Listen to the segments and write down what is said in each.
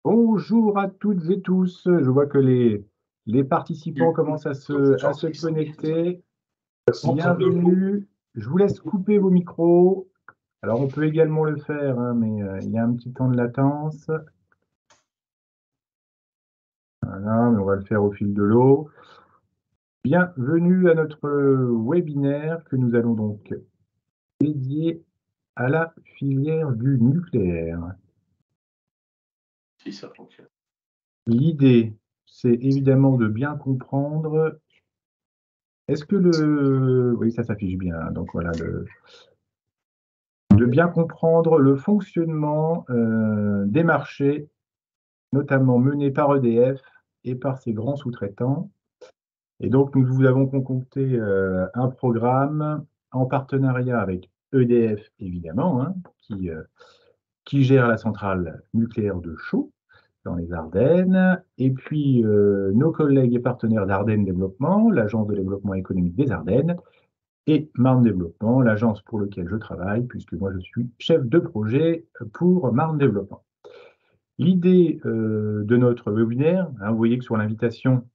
Bonjour à toutes et tous. Je vois que les participants commencent à se connecter. Bienvenue. Je vous laisse couper vos micros. Alors, on peut également le faire, hein, mais il y a un petit temps de latence. Voilà, mais on va le faire au fil de l'eau. Bienvenue à notre webinaire que nous allons donc dédier à la filière du nucléaire. Si ça fonctionne. L'idée, c'est évidemment de bien comprendre. Est-ce que le... Oui, ça s'affiche bien, hein. Donc voilà, de bien comprendre le fonctionnement des marchés, notamment menés par EDF et par ses grands sous-traitants. Et donc, nous vous avons concocté un programme en partenariat avec EDF, évidemment, hein, qui gère la centrale nucléaire de Chaux, dans les Ardennes, et puis nos collègues et partenaires d'Ardennes Développement, l'Agence de développement économique des Ardennes, et Marne Développement, l'agence pour laquelle je travaille, puisque moi je suis chef de projet pour Marne Développement. L'idée de notre webinaire, hein, vous voyez que sur l'invitation,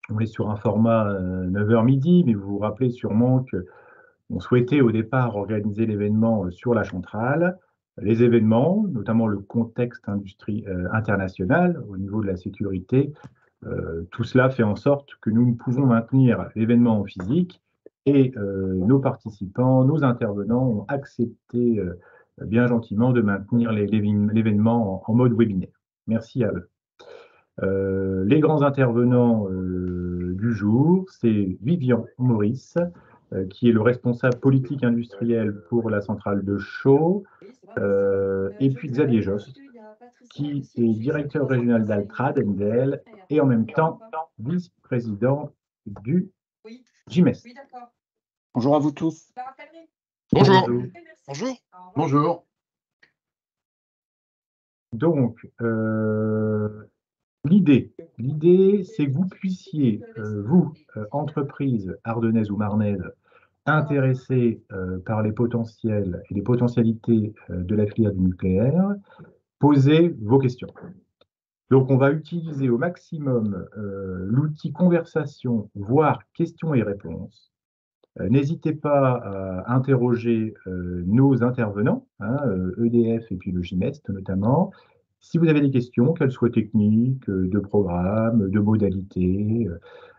on est sur un format 9h midi, mais vous vous rappelez sûrement qu'on souhaitait au départ organiser l'événement sur la centrale. Les événements, notamment le contexte international au niveau de la sécurité, tout cela fait en sorte que nous pouvons maintenir l'événement en physique et nos participants, nos intervenants ont accepté bien gentiment de maintenir l'événement en mode webinaire. Merci à eux. Les grands intervenants du jour, c'est Vivian Maurice, qui est le responsable politique industriel pour la centrale de Chaux, et puis Xavier Jost, qui est directeur régional d'Altrad, Endel, et en même temps vice-président du JIMES. Bonjour à vous tous. Bonjour. Bonjour. Bonjour. Donc, l'idée, c'est que vous puissiez, vous, entreprise ardennaise ou marnaise, intéressée par les potentiels et les potentialités de la filière du nucléaire, poser vos questions. Donc, on va utiliser au maximum l'outil conversation, voire questions et réponses. N'hésitez pas à interroger nos intervenants, hein, EDF et puis le GIMEST notamment. Si vous avez des questions, qu'elles soient techniques, de programme, de modalités,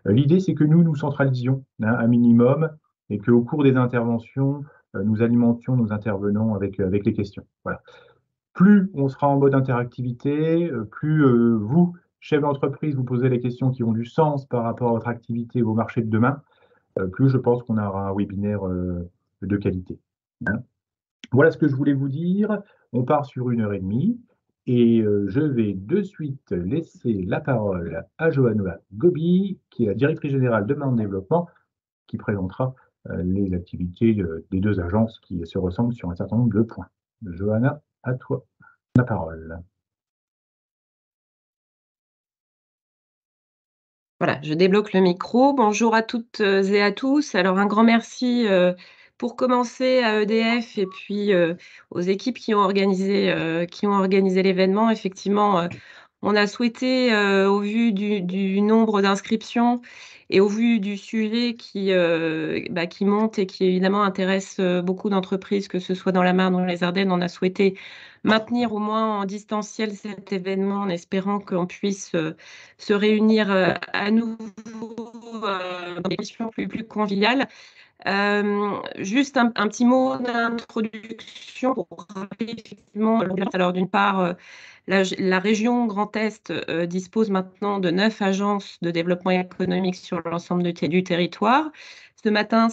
l'idée c'est que nous centralisions, hein, un minimum et qu'au cours des interventions, nous alimentions nos intervenants avec les questions. Voilà. Plus on sera en mode interactivité, plus vous, chef d'entreprise, vous posez les questions qui ont du sens par rapport à votre activité ou au marché de demain, plus je pense qu'on aura un webinaire de qualité. Hein. Voilà ce que je voulais vous dire. On part sur 1h30 et je vais de suite laisser la parole à Johanna Gobi, qui est la directrice générale de Marne Développement, qui présentera les activités des deux agences qui se ressemblent sur un certain nombre de points. Johanna, à toi la parole. Voilà, je débloque le micro. Bonjour à toutes et à tous. Alors, un grand merci pour commencer à EDF et puis aux équipes qui ont organisé l'événement. Effectivement, on a souhaité, au vu du nombre d'inscriptions et au vu du sujet qui monte et qui évidemment intéresse beaucoup d'entreprises, que ce soit dans la Marne ou dans les Ardennes, on a souhaité maintenir au moins en distanciel cet événement en espérant qu'on puisse se réunir à nouveau dans des questions plus conviviales. Juste un petit mot d'introduction pour rappeler effectivement. Alors d'une part, la région Grand Est dispose maintenant de 9 agences de développement économique sur l'ensemble du territoire. Ce matin,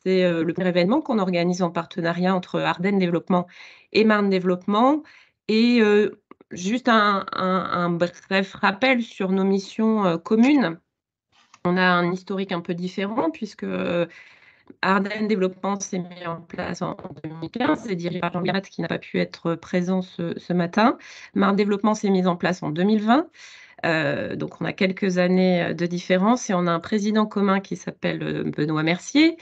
c'est le premier événement qu'on organise en partenariat entre Ardennes Développement et Marne Développement. Et juste un bref rappel sur nos missions communes. On a un historique un peu différent puisque Ardennes Développement s'est mis en place en 2015, c'est dirigé par Jean Garat qui n'a pas pu être présent ce matin. Marne Développement s'est mise en place en 2020. Donc on a quelques années de différence et on a un président commun qui s'appelle Benoît Mercier.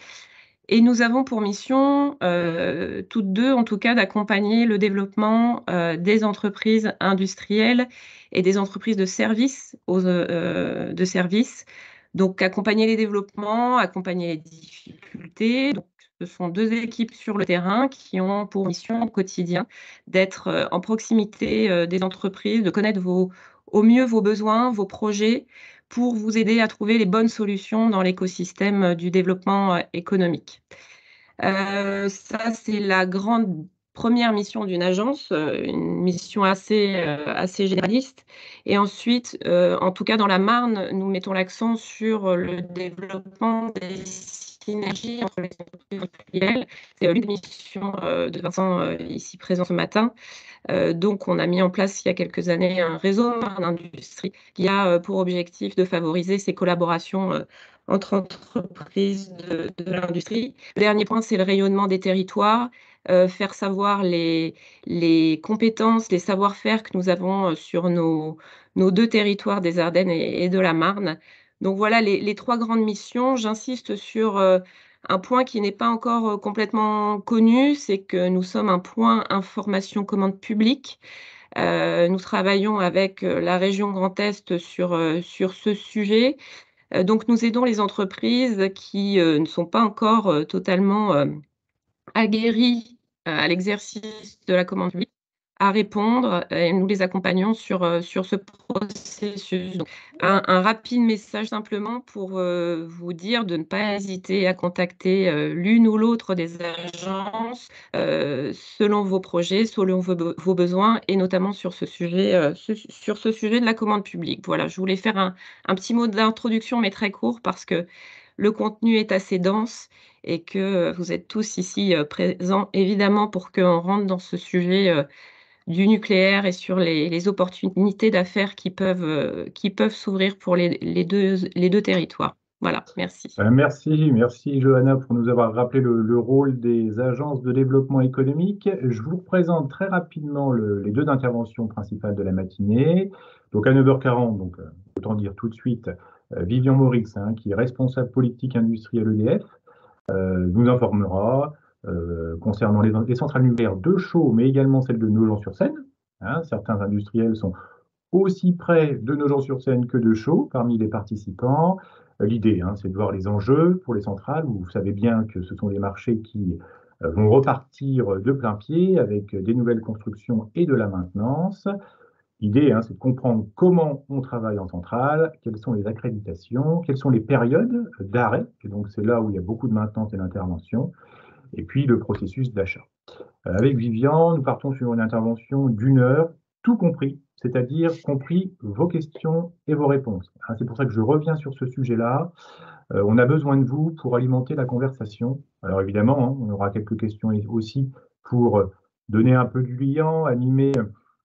Et nous avons pour mission, toutes deux en tout cas, d'accompagner le développement des entreprises industrielles et des entreprises de services. Donc accompagner les développements, accompagner les difficultés. Donc, ce sont deux équipes sur le terrain qui ont pour mission au quotidien d'être en proximité des entreprises, de connaître au mieux vos besoins, vos projets, pour vous aider à trouver les bonnes solutions dans l'écosystème du développement économique. Ça, c'est la grande première mission d'une agence, une mission assez généraliste. Et ensuite, en tout cas dans la Marne, nous mettons l'accent sur le développement des synergies entre les entreprises industrielles. C'est l'une des missions de Vincent ici présent ce matin. Donc, on a mis en place il y a quelques années un réseau Marne Industrie qui a pour objectif de favoriser ces collaborations entre entreprises de l'industrie. Le dernier point, c'est le rayonnement des territoires, faire savoir les compétences, les savoir-faire que nous avons sur nos deux territoires des Ardennes et de la Marne. Donc voilà les trois grandes missions. J'insiste sur un point qui n'est pas encore complètement connu, c'est que nous sommes un point information commande publique. Nous travaillons avec la région Grand Est sur ce sujet. Donc nous aidons les entreprises qui ne sont pas encore totalement aguerries à l'exercice de la commande publique à répondre et nous les accompagnons sur ce processus. Donc un rapide message simplement pour vous dire de ne pas hésiter à contacter l'une ou l'autre des agences selon vos projets, selon vos besoins et notamment sur ce sujet de la commande publique. Voilà, je voulais faire un petit mot d'introduction, mais très court, parce que le contenu est assez dense et que vous êtes tous ici présents, évidemment, pour qu'on rentre dans ce sujet du nucléaire et sur les opportunités d'affaires qui peuvent s'ouvrir pour les deux territoires. Voilà, merci. Merci Johanna pour nous avoir rappelé le rôle des agences de développement économique. Je vous représente très rapidement les deux interventions principales de la matinée. Donc à 9h40, donc autant dire tout de suite, Vivian Moritz, qui est responsable politique industrielle EDF, nous informera concernant les centrales nucléaires de Chaux, mais également celles de Nogent-sur-Seine. Certains industriels sont aussi près de Nogent-sur-Seine que de Chaux parmi les participants. L'idée, c'est de voir les enjeux pour les centrales. Vous savez bien que ce sont des marchés qui vont repartir de plein pied avec des nouvelles constructions et de la maintenance. L'idée, c'est de comprendre comment on travaille en centrale, quelles sont les accréditations, quelles sont les périodes d'arrêt, et donc c'est là où il y a beaucoup de maintenance et d'intervention, et puis le processus d'achat. Avec Vivian, nous partons sur une intervention d'1 heure, tout compris, c'est-à-dire compris vos questions et vos réponses. C'est pour ça que je reviens sur ce sujet-là. On a besoin de vous pour alimenter la conversation. Alors évidemment, on aura quelques questions aussi pour donner un peu du liant, animer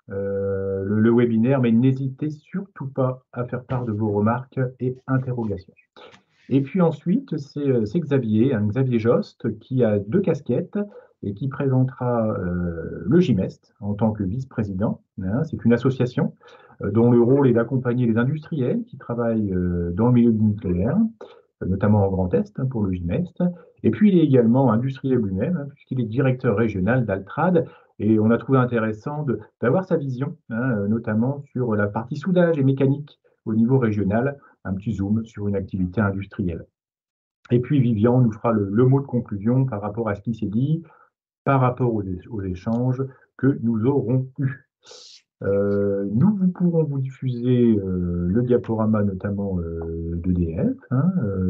le webinaire, mais n'hésitez surtout pas à faire part de vos remarques et interrogations. Et puis ensuite, c'est Xavier, Xavier Jost, qui a deux casquettes et qui présentera le GIMEST en tant que vice-président. C'est une association dont le rôle est d'accompagner les industriels qui travaillent dans le milieu du nucléaire, notamment en Grand Est pour le GIMEST. Et puis il est également industriel lui-même, puisqu'il est directeur régional d'Altrad. Et on a trouvé intéressant d'avoir sa vision, notamment sur la partie soudage et mécanique au niveau régional, un petit zoom sur une activité industrielle. Et puis Vivian nous fera le mot de conclusion par rapport à ce qui s'est dit, par rapport aux échanges que nous aurons eus. Nous pourrons vous diffuser le diaporama notamment d'EDF,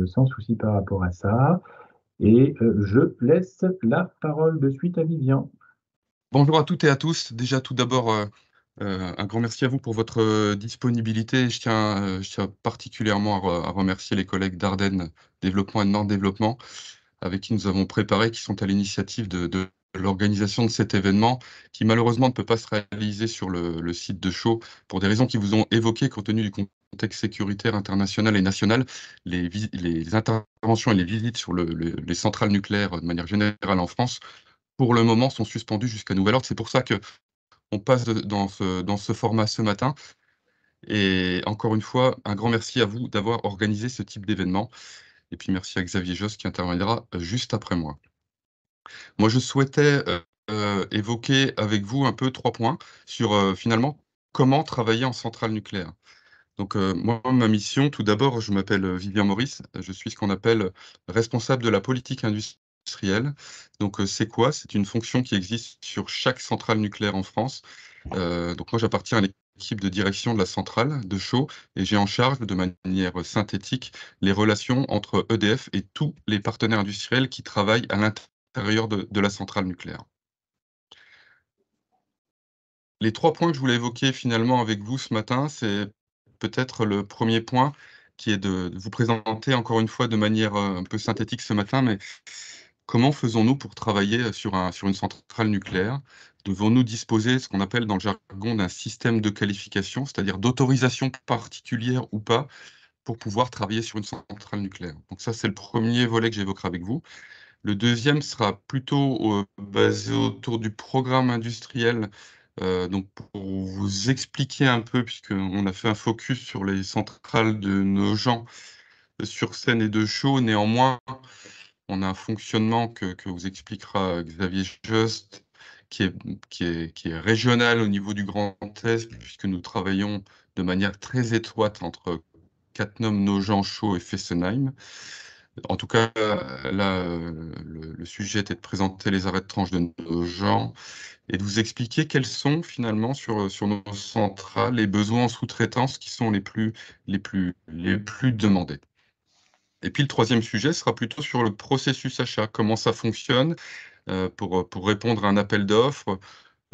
sans souci par rapport à ça. Et je laisse la parole de suite à Vivian. Bonjour à toutes et à tous. Déjà, tout d'abord, un grand merci à vous pour votre disponibilité. Je tiens particulièrement à remercier les collègues d'Ardennes Développement et de Nord Développement, avec qui nous avons préparé, qui sont à l'initiative de l'organisation de cet événement, qui malheureusement ne peut pas se réaliser sur le site de Chaux, pour des raisons qui vous ont évoquées, compte tenu du contexte sécuritaire international et national. Les interventions et les visites sur les centrales nucléaires de manière générale en France, pour le moment, sont suspendues jusqu'à nouvel ordre. C'est pour ça qu'on passe dans ce format ce matin. Et encore une fois, un grand merci à vous d'avoir organisé ce type d'événement. Et puis merci à Xavier Jost qui interviendra juste après moi. Moi, je souhaitais évoquer avec vous un peu 3 points sur finalement comment travailler en centrale nucléaire. Donc, moi, ma mission, tout d'abord, je m'appelle Vivien Maurice, je suis ce qu'on appelle responsable de la politique industrielle. Donc, c'est quoi? C'est une fonction qui existe sur chaque centrale nucléaire en France. Donc moi, j'appartiens à l'équipe de direction de la centrale de Chaux et j'ai en charge de manière synthétique les relations entre EDF et tous les partenaires industriels qui travaillent à l'intérieur de la centrale nucléaire. Les 3 points que je voulais évoquer finalement avec vous ce matin, c'est peut-être le premier point qui est de vous présenter encore une fois de manière, un peu synthétique ce matin, mais comment faisons-nous pour travailler, sur une centrale nucléaire? Devons-nous disposer, ce qu'on appelle dans le jargon, d'un système de qualification, c'est-à-dire d'autorisation particulière ou pas, pour pouvoir travailler sur une centrale nucléaire? Donc ça, c'est le premier volet que j'évoquerai avec vous. Le deuxième sera plutôt, basé autour du programme industriel, donc pour vous expliquer un peu, puisqu'on a fait un focus sur les centrales de Nogent, sur Seine et de Chaux. Néanmoins, on a un fonctionnement que vous expliquera Xavier Jost, qui est régional au niveau du Grand Est, puisque nous travaillons de manière très étroite entre Cattenom, Nogent, Chaux et Fessenheim. En tout cas, là, le sujet était de présenter les arrêts de tranche de Nogent et de vous expliquer quels sont finalement sur nos centrales les besoins en sous-traitance qui sont les plus demandés. Et puis le troisième sujet sera plutôt sur le processus achat, comment ça fonctionne, pour répondre à un appel d'offres.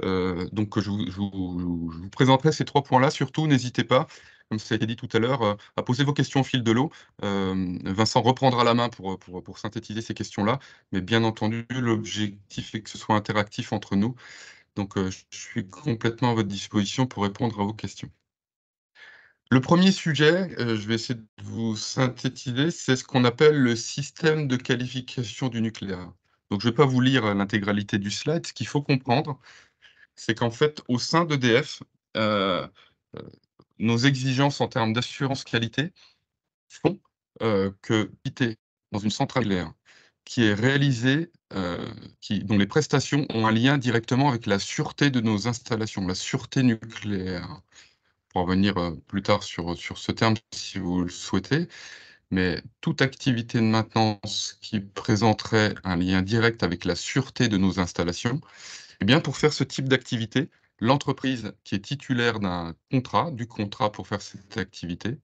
Donc je vous présenterai ces 3 points-là. Surtout, n'hésitez pas, comme ça a été dit tout à l'heure, à poser vos questions au fil de l'eau. Vincent reprendra la main pour synthétiser ces questions-là, mais bien entendu, l'objectif est que ce soit interactif entre nous. Donc je suis complètement à votre disposition pour répondre à vos questions. Le premier sujet, je vais essayer de vous synthétiser, c'est ce qu'on appelle le système de qualification du nucléaire. Donc je ne vais pas vous lire l'intégralité du slide. Ce qu'il faut comprendre, c'est qu'en fait, au sein d'EDF, nos exigences en termes d'assurance qualité font que quitter dans une centrale nucléaire qui est réalisée, dont les prestations ont un lien directement avec la sûreté de nos installations, la sûreté nucléaire. Pour revenir plus tard sur ce terme si vous le souhaitez, mais toute activité de maintenance qui présenterait un lien direct avec la sûreté de nos installations, eh bien pour faire ce type d'activité, l'entreprise qui est titulaire du contrat pour faire cette activité,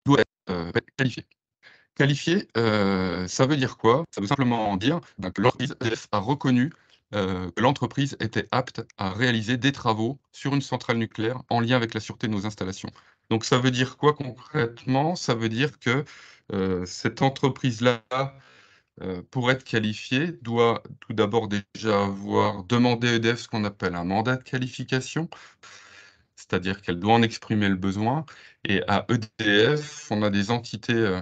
doit être qualifiée. Qualifiée, ça veut dire quoi? Ça veut simplement dire que l'entreprise EDF a reconnu que l'entreprise était apte à réaliser des travaux sur une centrale nucléaire en lien avec la sûreté de nos installations. Donc ça veut dire quoi concrètement? Ça veut dire que cette entreprise-là, pour être qualifiée, doit tout d'abord déjà avoir demandé à EDF ce qu'on appelle un mandat de qualification, c'est-à-dire qu'elle doit en exprimer le besoin. Et à EDF, on a des entités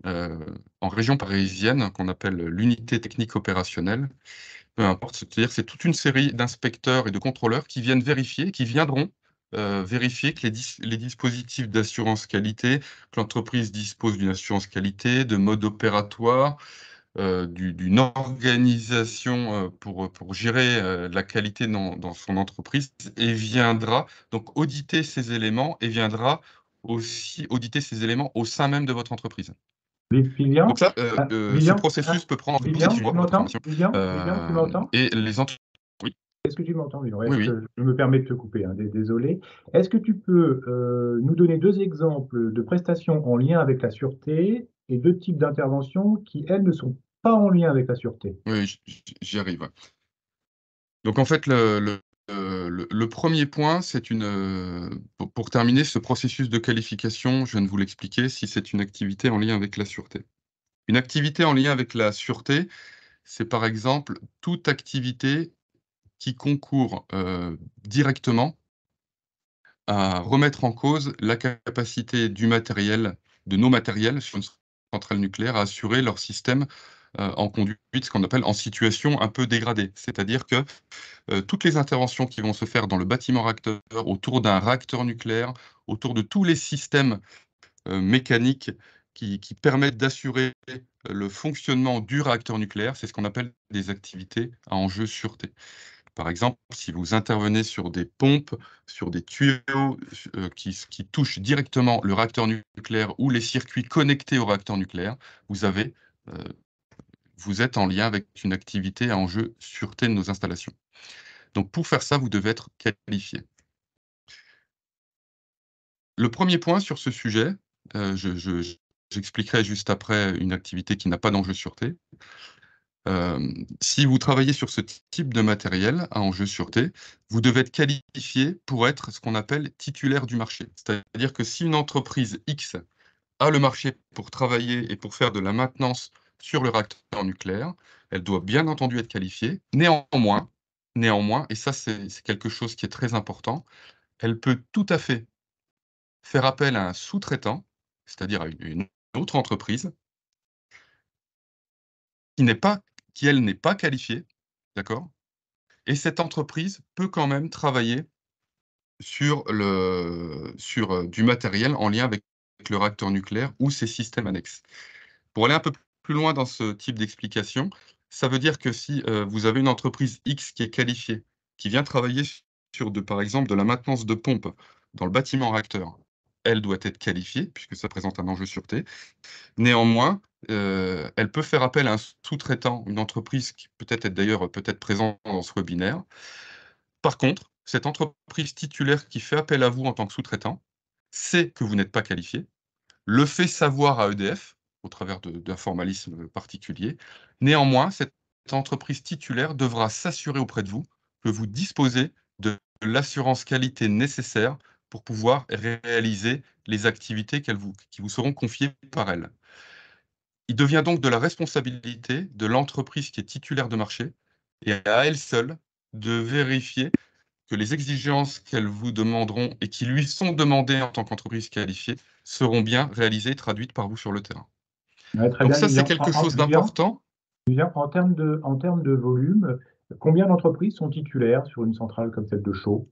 en région parisienne qu'on appelle l'unité technique opérationnelle. Peu importe, c'est-à-dire c'est toute une série d'inspecteurs et de contrôleurs qui viendront vérifier que les dispositifs d'assurance qualité, que l'entreprise dispose d'une assurance qualité, de mode opératoire, d'une organisation pour gérer la qualité dans son entreprise, et viendra donc auditer ces éléments et viendra aussi auditer ces éléments au sein même de votre entreprise. Vivien, Donc ça, ce processus peut prendre Vivien, tu m'entends? Vivien, tu m'entends? et les entreprises. Oui, Est-ce que tu m'entends, Vivien? oui, oui. Je me permets de te couper, hein, désolé. Est-ce que tu peux nous donner 2 exemples de prestations en lien avec la sûreté et 2 types d'interventions qui, elles, ne sont pas en lien avec la sûreté? Oui, j'y arrive. Ouais. Donc en fait, le premier point, c'est pour terminer ce processus de qualification, je viens de vous l'expliquer, si c'est une activité en lien avec la sûreté. Une activité en lien avec la sûreté, c'est par exemple toute activité qui concourt directement à remettre en cause la capacité du matériel, de nos matériels sur une centrale nucléaire à assurer leur système en conduite, ce qu'on appelle en situation un peu dégradée. C'est-à-dire que toutes les interventions qui vont se faire dans le bâtiment réacteur, autour d'un réacteur nucléaire, autour de tous les systèmes mécaniques qui permettent d'assurer le fonctionnement du réacteur nucléaire. C'est ce qu'on appelle des activités à enjeu sûreté. Par exemple, si vous intervenez sur des pompes, sur des tuyaux qui touchent directement le réacteur nucléaire ou les circuits connectés au réacteur nucléaire, vous êtes en lien avec une activité à enjeu sûreté de nos installations. Donc pour faire ça, vous devez être qualifié. Le premier point sur ce sujet, j'expliquerai juste après une activité qui n'a pas d'enjeu sûreté. Si vous travaillez sur ce type de matériel à enjeu sûreté, vous devez être qualifié pour être ce qu'on appelle titulaire du marché. C'est-à-dire que si une entreprise X a le marché pour travailler et pour faire de la maintenance sur le réacteur nucléaire, elle doit bien entendu être qualifiée. Néanmoins, et ça c'est quelque chose qui est très important, elle peut tout à fait faire appel à un sous-traitant, c'est-à-dire à une autre entreprise, qui elle n'est pas qualifiée, d'accord? Et cette entreprise peut quand même travailler sur du matériel en lien avec le réacteur nucléaire ou ses systèmes annexes. Pour aller un peu plus loin dans ce type d'explication, ça veut dire que si vous avez une entreprise X qui est qualifiée, qui vient travailler sur, par exemple, de la maintenance de pompe dans le bâtiment réacteur, elle doit être qualifiée, puisque ça présente un enjeu sûreté. Néanmoins, elle peut faire appel à un sous-traitant, une entreprise qui peut-être présente dans ce webinaire. Par contre, cette entreprise titulaire qui fait appel à vous en tant que sous-traitant sait que vous n'êtes pas qualifié, le fait savoir à EDF, au travers d'un formalisme particulier. Néanmoins, cette entreprise titulaire devra s'assurer auprès de vous que vous disposez de l'assurance qualité nécessaire pour pouvoir réaliser les activités qui vous seront confiées par elle. Il devient donc de la responsabilité de l'entreprise qui est titulaire de marché et à elle seule de vérifier que les exigences qu'elles vous demanderont et qui lui sont demandées en tant qu'entreprise qualifiée seront bien réalisées et traduites par vous sur le terrain. Ouais, très Donc bien, ça, c'est Vivian. quelque chose d'important. Vivian, en termes de volume, combien d'entreprises sont titulaires sur une centrale comme celle de Chaux?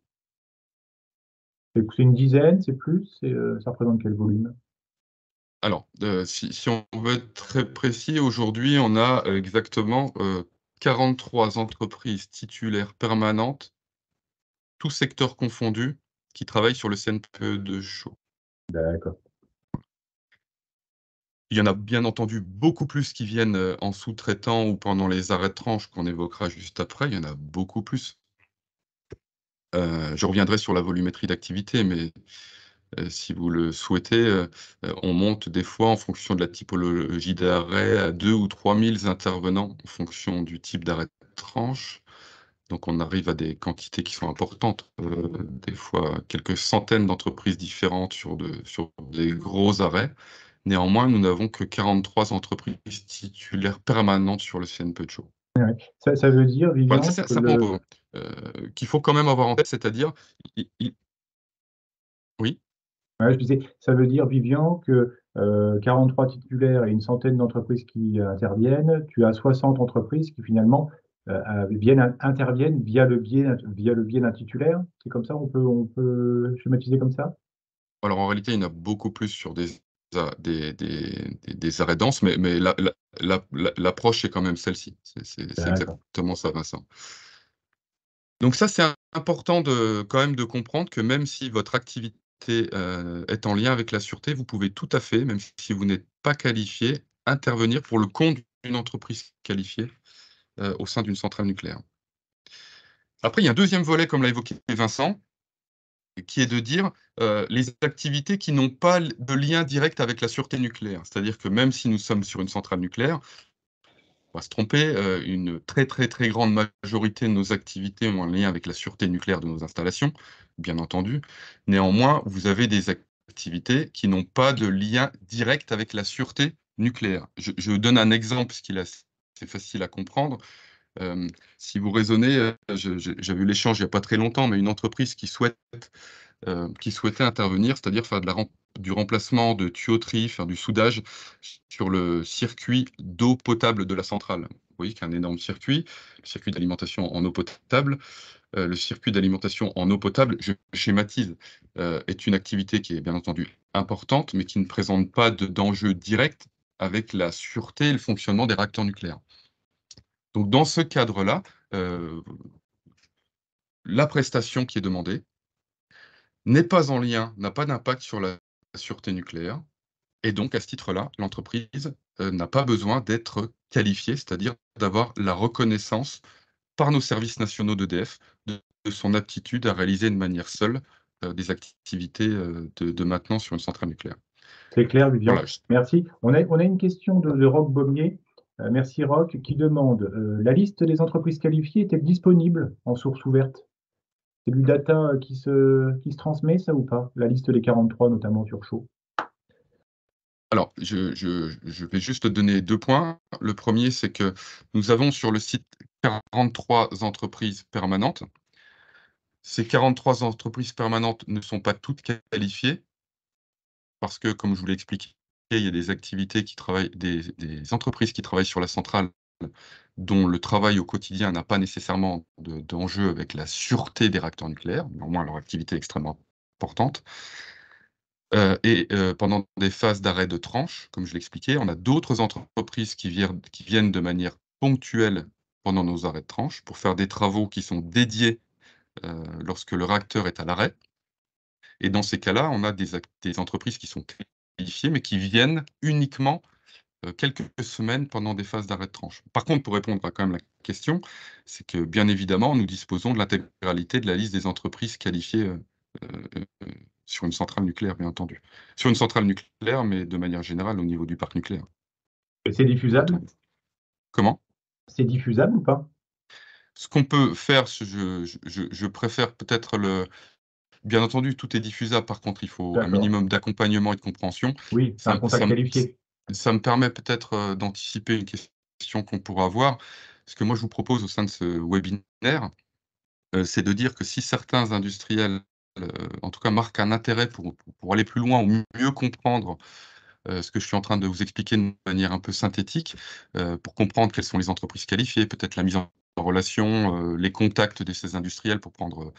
C'est une dizaine, c'est plus? Ça représente quel volume? Alors, si on veut être très précis, aujourd'hui, on a exactement 43 entreprises titulaires permanentes, tous secteurs confondus, qui travaillent sur le CNPE de Chaux. D'accord. Il y en a bien entendu beaucoup plus qui viennent en sous-traitant ou pendant les arrêts de tranche qu'on évoquera juste après. Il y en a beaucoup plus. Je reviendrai sur la volumétrie d'activité, mais si vous le souhaitez, on monte des fois en fonction de la typologie d'arrêt à 2 ou 3 000 intervenants en fonction du type d'arrêt de tranche. Donc on arrive à des quantités qui sont importantes, des fois quelques centaines d'entreprises différentes sur des gros arrêts. Néanmoins, nous n'avons que 43 entreprises titulaires permanentes sur le CNPE de Chaux. Ouais. Ça veut dire, Voilà, Vivian, ça que c'est un point qu'il faut quand même avoir en tête, c'est-à-dire, oui, ouais, je disais, ça veut dire, Vivian, que 43 titulaires et une centaine d'entreprises qui interviennent, tu as 60 entreprises qui finalement interviennent via le biais d'un titulaire. C'est comme ça, on peut schématiser comme ça? alors en réalité, il y en a beaucoup plus sur des arrêts denses, mais l'approche est quand même celle-ci. C'est D'accord. exactement ça, Vincent. Donc ça, c'est important quand même de comprendre que même si votre activité est en lien avec la sûreté, vous pouvez tout à fait, même si vous n'êtes pas qualifié, intervenir pour le compte d'une entreprise qualifiée au sein d'une centrale nucléaire. Après, il y a un deuxième volet, comme l'a évoqué Vincent, qui est de dire les activités qui n'ont pas de lien direct avec la sûreté nucléaire. C'est-à-dire que même si nous sommes sur une centrale nucléaire, on va se tromper, une très, très, très grande majorité de nos activités ont un lien avec la sûreté nucléaire de nos installations, bien entendu. Néanmoins, vous avez des activités qui n'ont pas de lien direct avec la sûreté nucléaire. Je donne un exemple, parce qu'il est assez facile à comprendre. Si vous raisonnez, j'avais eu l'échange il n'y a pas très longtemps, mais une entreprise qui souhaitait intervenir, c'est-à-dire faire du remplacement de tuyauterie, faire du soudage sur le circuit d'eau potable de la centrale. Vous voyez qu'il y a un énorme circuit, le circuit d'alimentation en eau potable. le circuit d'alimentation en eau potable, je schématise, est une activité qui est bien entendu importante, mais qui ne présente pas d'enjeu direct avec la sûreté et le fonctionnement des réacteurs nucléaires. Donc dans ce cadre-là, la prestation qui est demandée n'est pas en lien, n'a pas d'impact sur la sûreté nucléaire. Et donc, à ce titre-là, l'entreprise n'a pas besoin d'être qualifiée, c'est-à-dire d'avoir la reconnaissance par nos services nationaux d'EDF de son aptitude à réaliser de manière seule des activités de maintenance sur une centrale nucléaire. C'est clair, Vivian. Voilà. Merci. On a une question de Roch Baumier. Merci, Roch, qui demande la liste des entreprises qualifiées est-elle disponible en source ouverte? C'est du data qui se transmet, ça ou pas? La liste des 43, notamment sur Chaud. Alors, je vais juste donner 2 points. Le premier, c'est que nous avons sur le site 43 entreprises permanentes. Ces 43 entreprises permanentes ne sont pas toutes qualifiées parce que, comme je vous l'ai expliqué, il y a des activités qui travaillent, des entreprises qui travaillent sur la centrale dont le travail au quotidien n'a pas nécessairement d'enjeu avec la sûreté des réacteurs nucléaires, néanmoins leur activité est extrêmement importante. Pendant des phases d'arrêt de tranche, comme je l'expliquais, on a d'autres entreprises qui viennent de manière ponctuelle pendant nos arrêts de tranche pour faire des travaux qui sont dédiés lorsque le réacteur est à l'arrêt. Et dans ces cas-là, on a des entreprises qui sont qualifiées, mais qui viennent uniquement quelques semaines pendant des phases d'arrêt de tranche. Par contre, pour répondre à quand même la question, c'est que bien évidemment, nous disposons de l'intégralité de la liste des entreprises qualifiées sur une centrale nucléaire, bien entendu. Sur une centrale nucléaire, mais de manière générale au niveau du parc nucléaire. Et c'est diffusable? Comment? C'est diffusable ou pas? Ce qu'on peut faire, je préfère peut-être le... Bien entendu, tout est diffusable, par contre, il faut un minimum d'accompagnement et de compréhension. Oui, c'est un contact qualifié. Ça me permet peut-être d'anticiper une question qu'on pourra avoir. Ce que moi, je vous propose au sein de ce webinaire, c'est de dire que si certains industriels, en tout cas, marquent un intérêt pour aller plus loin ou mieux comprendre ce que je suis en train de vous expliquer de manière un peu synthétique, pour comprendre quelles sont les entreprises qualifiées, peut-être la mise en relation, les contacts de ces industriels pour prendre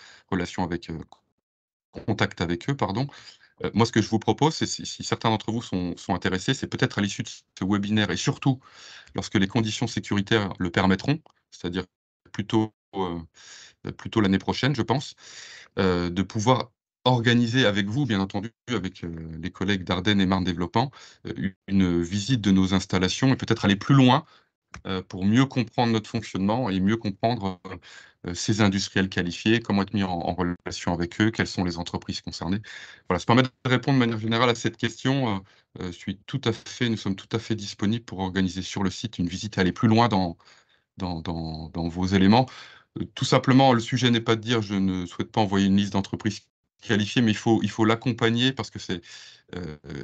contact avec eux, pardon. Moi, ce que je vous propose, c'est si certains d'entre vous sont intéressés, c'est peut-être à l'issue de ce webinaire et surtout lorsque les conditions sécuritaires le permettront, c'est-à-dire plutôt l'année prochaine, je pense, de pouvoir organiser avec vous, bien entendu, avec les collègues d'Ardennes et Marne Développement, une visite de nos installations et peut-être aller plus loin pour mieux comprendre notre fonctionnement et mieux comprendre ces industriels qualifiés, comment être mis en relation avec eux, quelles sont les entreprises concernées. Voilà, ça permet de répondre de manière générale à cette question. Nous sommes tout à fait disponibles pour organiser sur le site une visite et aller plus loin dans vos éléments. Tout simplement, le sujet n'est pas de dire je ne souhaite pas envoyer une liste d'entreprises qualifiées, mais il faut l'accompagner parce que c'est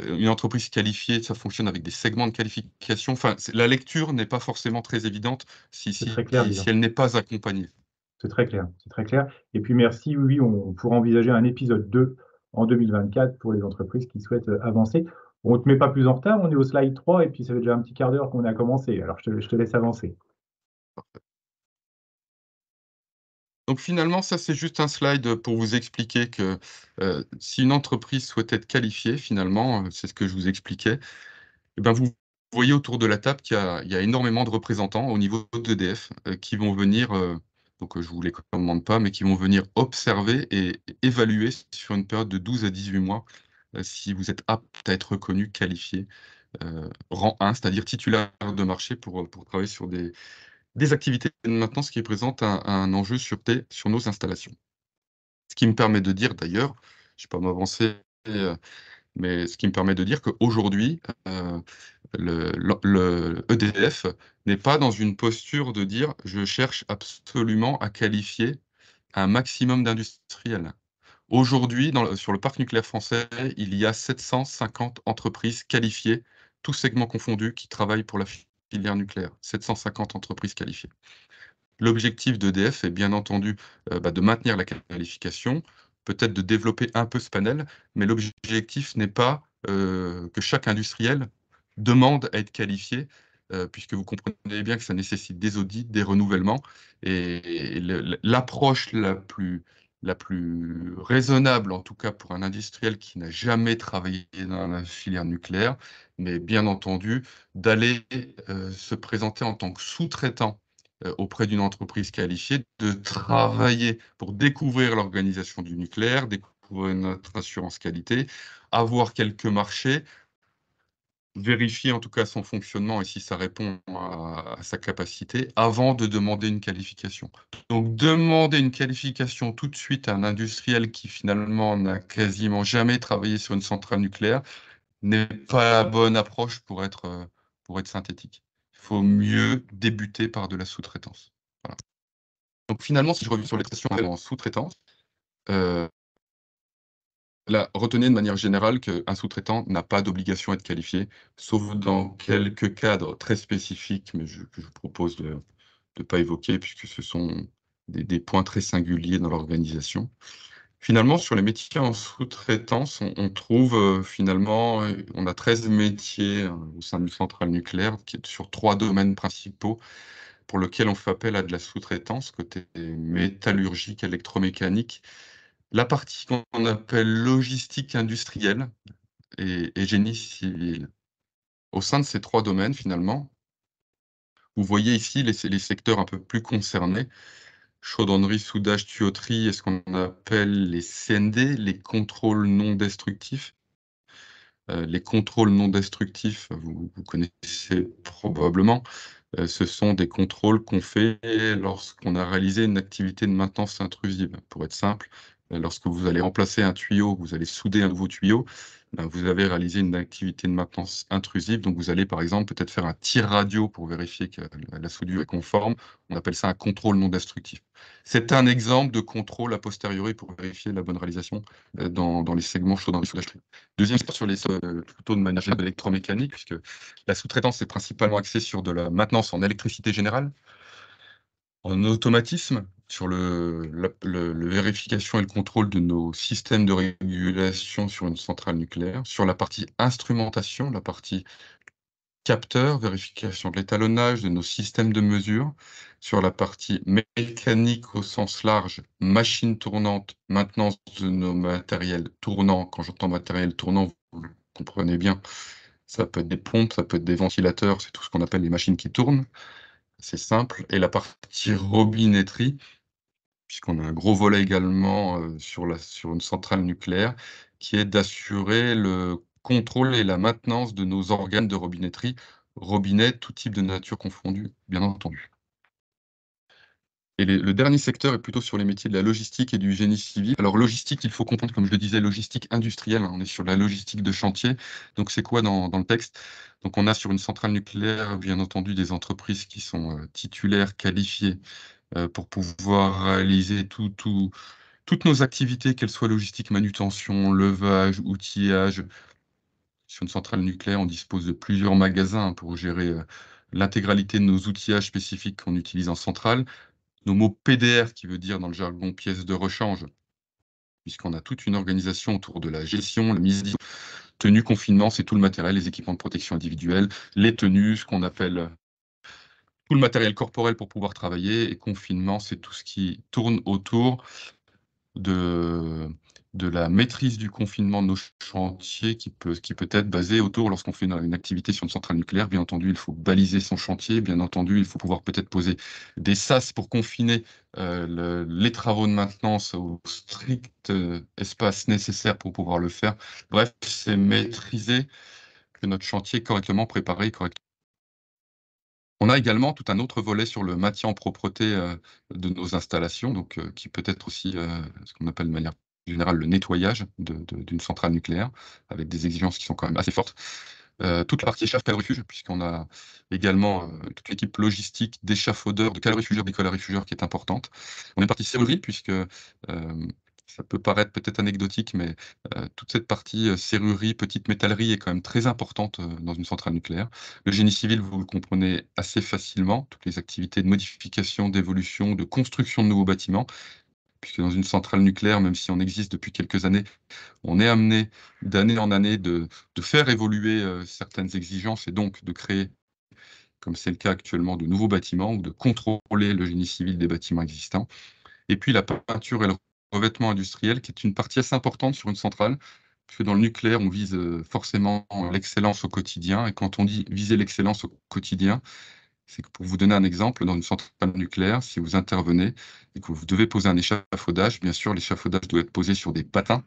une entreprise qualifiée, ça fonctionne avec des segments de qualification. Enfin, la lecture n'est pas forcément très évidente si très clair, elle n'est pas accompagnée. C'est très clair, c'est très clair. Et puis merci, oui, on pourra envisager un épisode 2 en 2024 pour les entreprises qui souhaitent avancer. On ne te met pas plus en retard, on est au slide 3 et puis ça fait déjà un petit quart d'heure qu'on a commencé. Alors je te laisse avancer. Donc finalement, ça c'est juste un slide pour vous expliquer que si une entreprise souhaite être qualifiée, finalement, c'est ce que je vous expliquais, eh ben, vous voyez autour de la table qu'il y a énormément de représentants au niveau d'EDF qui vont venir, donc je ne vous les commande pas, mais qui vont venir observer et évaluer sur une période de 12 à 18 mois si vous êtes apte à être reconnu, qualifié, rang 1, c'est-à-dire titulaire de marché pour travailler sur des activités de maintenance qui présentent un enjeu sûreté sur nos installations. Ce qui me permet de dire d'ailleurs, je ne vais pas m'avancer, mais ce qui me permet de dire qu'aujourd'hui, le EDF n'est pas dans une posture de dire je cherche absolument à qualifier un maximum d'industriels. Aujourd'hui, sur le parc nucléaire français, il y a 750 entreprises qualifiées, tous segments confondus, qui travaillent pour la filière nucléaire. 750 entreprises qualifiées. L'objectif d'EDF est bien entendu de maintenir la qualification, peut-être de développer un peu ce panel, mais l'objectif n'est pas que chaque industriel demande à être qualifié. puisque vous comprenez bien que ça nécessite des audits, des renouvellements, et l'approche la plus raisonnable, en tout cas pour un industriel qui n'a jamais travaillé dans la filière nucléaire, mais bien entendu, d'aller se présenter en tant que sous-traitant auprès d'une entreprise qualifiée, de travailler pour découvrir l'organisation du nucléaire, découvrir notre assurance qualité, avoir quelques marchés, vérifier en tout cas son fonctionnement et si ça répond à sa capacité avant de demander une qualification. Donc demander une qualification tout de suite à un industriel qui finalement n'a quasiment jamais travaillé sur une centrale nucléaire n'est pas la bonne approche pour être synthétique. Il faut mieux débuter par de la sous-traitance. Voilà. Donc finalement, si je reviens sur l'expression en sous-traitance, là, retenez de manière générale qu'un sous-traitant n'a pas d'obligation à être qualifié, sauf dans quelques cadres très spécifiques, mais que je vous propose de ne pas évoquer, puisque ce sont des points très singuliers dans l'organisation. Finalement, sur les métiers en sous-traitance, on trouve finalement, on a 13 métiers au sein d'une centrale nucléaire, qui est sur 3 domaines principaux, pour lesquels on fait appel à de la sous-traitance, côté métallurgique, électromécanique, la partie qu'on appelle logistique industrielle et génie civil. Au sein de ces 3 domaines, finalement, vous voyez ici les secteurs un peu plus concernés: chaudronnerie, soudage, tuyauterie et ce qu'on appelle les CND, les contrôles non destructifs. Les contrôles non destructifs, vous connaissez probablement. Ce sont des contrôles qu'on fait lorsqu'on a réalisé une activité de maintenance intrusive. Pour être simple, lorsque vous allez remplacer un tuyau, vous allez souder un nouveau tuyau, ben, vous avez réalisé une activité de maintenance intrusive. Donc vous allez par exemple peut-être faire un tir radio pour vérifier que la soudure est conforme. On appelle ça un contrôle non destructif. C'est un exemple de contrôle a posteriori pour vérifier la bonne réalisation dans les segments chauds dans les soudages. Deuxième secteur sur les plutôt de manière générale électromécanique, puisque la sous-traitance est principalement axée sur de la maintenance en électricité générale, en automatisme, sur le vérification et le contrôle de nos systèmes de régulation sur une centrale nucléaire, sur la partie instrumentation, la partie capteur, vérification de l'étalonnage de nos systèmes de mesure, sur la partie mécanique au sens large, machine tournante, maintenance de nos matériels tournants. Quand j'entends matériel tournant, vous le comprenez bien, ça peut être des pompes, ça peut être des ventilateurs, c'est tout ce qu'on appelle les machines qui tournent. C'est simple. Et la partie robinetterie, puisqu'on a un gros volet également sur une centrale nucléaire, qui est d'assurer le contrôle et la maintenance de nos organes de robinetterie, robinets, tout type de nature confondue, bien entendu. Et le dernier secteur est plutôt sur les métiers de la logistique et du génie civil. Alors logistique, il faut comprendre, comme je le disais, logistique industrielle, hein, on est sur la logistique de chantier. Donc c'est quoi dans le texte? Donc on a sur une centrale nucléaire, bien entendu, des entreprises qui sont titulaires, qualifiées, pour pouvoir réaliser toutes nos activités, qu'elles soient logistique, manutention, levage, outillage. Sur une centrale nucléaire, on dispose de plusieurs magasins hein, pour gérer l'intégralité de nos outillages spécifiques qu'on utilise en centrale. Nos mots PDR, qui veut dire dans le jargon pièces de rechange, puisqu'on a toute une organisation autour de la gestion, la mise d'ISO, tenue, confinement, c'est tout le matériel, les équipements de protection individuelle, les tenues, ce qu'on appelle tout le matériel corporel pour pouvoir travailler, et confinement, c'est tout ce qui tourne autour de la maîtrise du confinement de nos chantiers qui peut être basé autour, lorsqu'on fait une activité sur une centrale nucléaire, bien entendu, il faut baliser son chantier, bien entendu, il faut pouvoir peut-être poser des sas pour confiner les travaux de maintenance au strict espace nécessaire pour pouvoir le faire. Bref, c'est maîtriser que notre chantier est correctement préparé, correctement. On a également tout un autre volet sur le maintien en propreté de nos installations, donc qui peut être aussi ce qu'on appelle de manière générale le nettoyage d'une centrale nucléaire, avec des exigences qui sont quand même assez fortes. Toute la partie échappe-calorifugeur, puisqu'on a également toute l'équipe logistique d'échafaudeurs, de calorifugeurs, d'écolorifugeurs qui est importante. On est partie serrurerie, puisque ça peut paraître peut-être anecdotique, mais toute cette partie serrurerie, petite métallerie est quand même très importante dans une centrale nucléaire. Le génie civil, vous le comprenez assez facilement, toutes les activités de modification, d'évolution, de construction de nouveaux bâtiments, puisque dans une centrale nucléaire, même si on existe depuis quelques années, on est amené d'année en année de faire évoluer certaines exigences et donc de créer comme c'est le cas actuellement de nouveaux bâtiments, ou de contrôler le génie civil des bâtiments existants. Et puis la peinture et le revêtement industriel, qui est une partie assez importante sur une centrale, parce que dans le nucléaire, on vise forcément l'excellence au quotidien. Et quand on dit viser l'excellence au quotidien, c'est que pour vous donner un exemple, dans une centrale nucléaire, si vous intervenez et que vous devez poser un échafaudage, bien sûr, l'échafaudage doit être posé sur des patins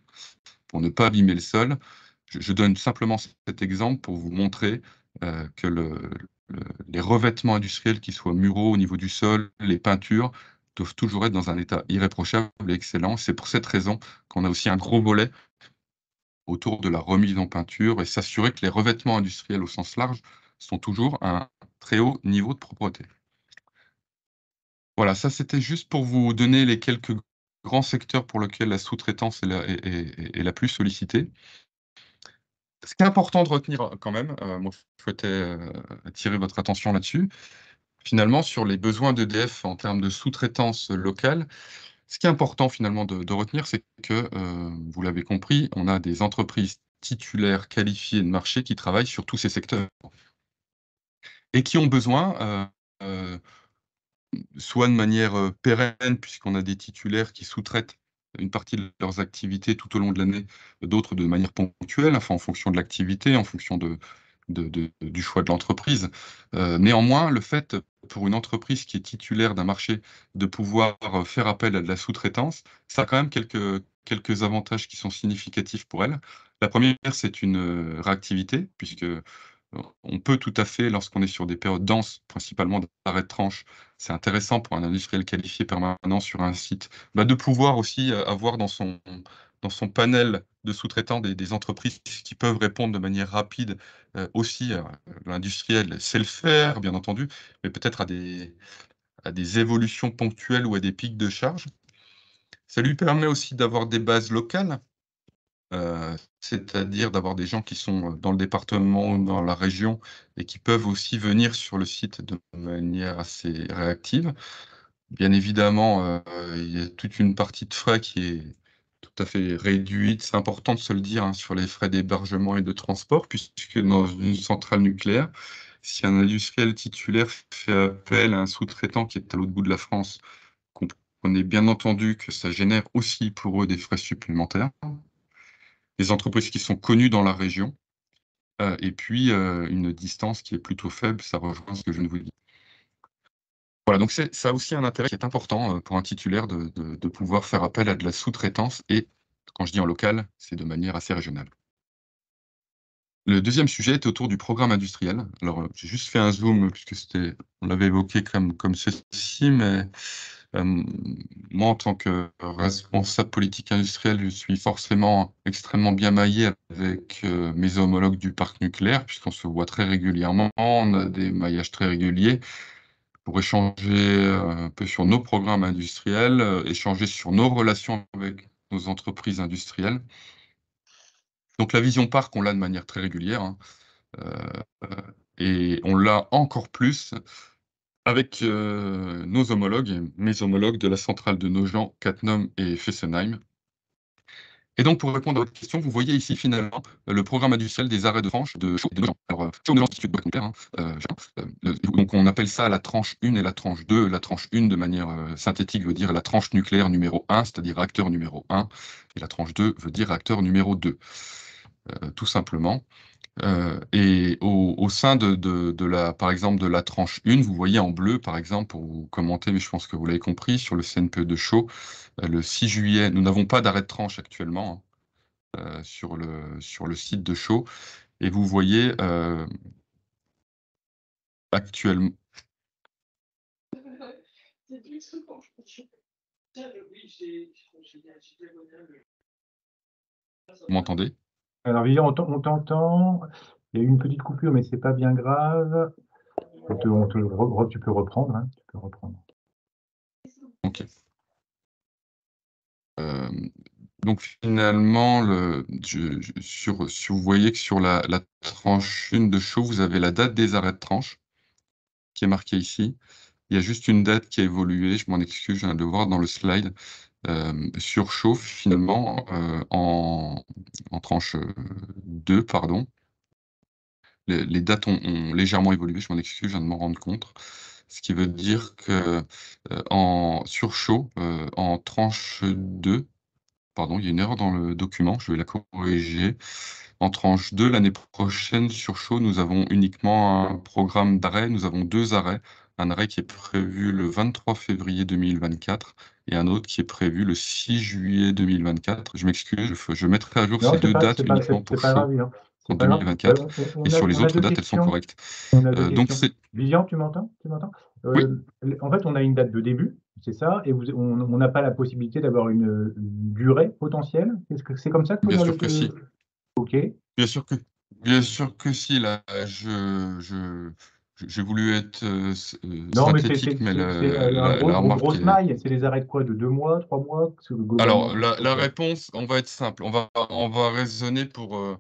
pour ne pas abîmer le sol. Je donne simplement cet exemple pour vous montrer que les revêtements industriels, qu'ils soient muraux au niveau du sol, les peintures, doivent toujours être dans un état irréprochable et excellent. C'est pour cette raison qu'on a aussi un gros volet autour de la remise en peinture et s'assurer que les revêtements industriels au sens large sont toujours à un très haut niveau de propreté. Voilà, ça c'était juste pour vous donner les quelques grands secteurs pour lesquels la sous-traitance est la plus sollicitée. Ce qui est important de retenir quand même, moi je souhaitais attirer votre attention là-dessus, finalement sur les besoins d'EDF en termes de sous-traitance locale, ce qui est important finalement de retenir, c'est que, vous l'avez compris, on a des entreprises titulaires qualifiées de marché qui travaillent sur tous ces secteurs et qui ont besoin, soit de manière pérenne, puisqu'on a des titulaires qui sous-traitent une partie de leurs activités tout au long de l'année, d'autres de manière ponctuelle, enfin, en fonction de l'activité, en fonction du choix de l'entreprise. Néanmoins, le fait pour une entreprise qui est titulaire d'un marché de pouvoir faire appel à de la sous-traitance, ça a quand même quelques avantages qui sont significatifs pour elle. La première, c'est une réactivité, puisque on peut tout à fait, lorsqu'on est sur des périodes denses, principalement d'arrêt de tranche, c'est intéressant pour un industriel qualifié permanent sur un site, de pouvoir aussi avoir dans son panel de sous-traitants des entreprises qui peuvent répondre de manière rapide aussi. L'industriel sait le faire, bien entendu, mais peut-être à des évolutions ponctuelles ou à des pics de charge. Ça lui permet aussi d'avoir des bases locales. C'est-à-dire d'avoir des gens qui sont dans le département ou dans la région et qui peuvent aussi venir sur le site de manière assez réactive. Bien évidemment, il y a toute une partie de frais qui est tout à fait réduite. C'est important de se le dire, hein, sur les frais d'hébergement et de transport, puisque dans une centrale nucléaire, si un industriel titulaire fait appel à un sous-traitant qui est à l'autre bout de la France, comprenez bien entendu que ça génère aussi pour eux des frais supplémentaires. Des entreprises qui sont connues dans la région, et puis une distance qui est plutôt faible, ça rejoint ce que je viens de vous dire. Voilà, donc ça a aussi un intérêt qui est important pour un titulaire de pouvoir faire appel à de la sous-traitance et quand je dis en local, c'est de manière assez régionale. Le deuxième sujet est autour du programme industriel. Alors, j'ai juste fait un zoom puisque on l'avait évoqué comme ceci, mais moi, en tant que responsable politique industriel, je suis forcément extrêmement bien maillé avec mes homologues du parc nucléaire, puisqu'on se voit très régulièrement, on a des maillages très réguliers pour échanger un peu sur nos programmes industriels, échanger sur nos relations avec nos entreprises industrielles. Donc la vision parc, on l'a de manière très régulière, hein, et on l'a encore plus avec nos homologues, mes homologues de la centrale de Nogent, Cattenom et Fessenheim. Et donc, pour répondre à votre question, vous voyez ici finalement le programme industriel des arrêts de tranche de Chaux et de Nogent. Alors, Chaux et Nogent, c'est une boîte nucléaire, donc on appelle ça la tranche 1 et la tranche 2. La tranche 1, de manière synthétique, veut dire la tranche nucléaire numéro 1, c'est-à-dire réacteur numéro 1, et la tranche 2 veut dire réacteur numéro 2, tout simplement. Et au sein par exemple, de la tranche 1, vous voyez en bleu, par exemple, pour vous commenter, mais je pense que vous l'avez compris, sur le CNPE de Chaux, le 6 juillet, nous n'avons pas d'arrêt de tranche actuellement, hein, sur le site de Chaux, et vous voyez actuellement... Vous m'entendez? Alors, Vivian, on t'entend. Il y a eu une petite coupure, mais c'est pas bien grave. Tu peux reprendre. Hein, tu peux reprendre. Ok. Donc finalement, vous voyez que sur la tranche 1 de Chaux, vous avez la date des arrêts de tranche qui est marquée ici. Il y a juste une date qui a évolué, je m'en excuse, je viens de le voir dans le slide. Sur Chaux, finalement, en tranche 2, pardon, les dates ont légèrement évolué, je m'en excuse, je viens de m'en rendre compte. Ce qui veut dire que sur chaud, en tranche 2, pardon, il y a une erreur dans le document, je vais la corriger. En tranche 2, l'année prochaine, sur chaud, nous avons uniquement un programme d'arrêt. Nous avons 2 arrêts. Un arrêt qui est prévu le 23 février 2024 et un autre qui est prévu le 6 juillet 2024. Je m'excuse, je mettrai à jour Non, ces 2 dates uniquement c'est pour pas chaud grave, Vivian. en C'est pas grave. Ouais, 2024. Et sur les on a autres deux dates, elles sont questions. correctes. On a deux Donc questions. Vivian, tu m'entends? Oui. En fait, on a une date de début, c'est ça, et on n'a pas la possibilité d'avoir une durée potentielle. Est-ce que c'est comme ça que Bien sûr que si. Ok. Bien sûr que si. Là, j'ai voulu être Non, mais synthétique, mais un la remarque grosse est... maille. C'est les arrêts de quoi? De 2 mois, 3 mois? Globalement, Alors, la réponse, on va être simple. On va raisonner pour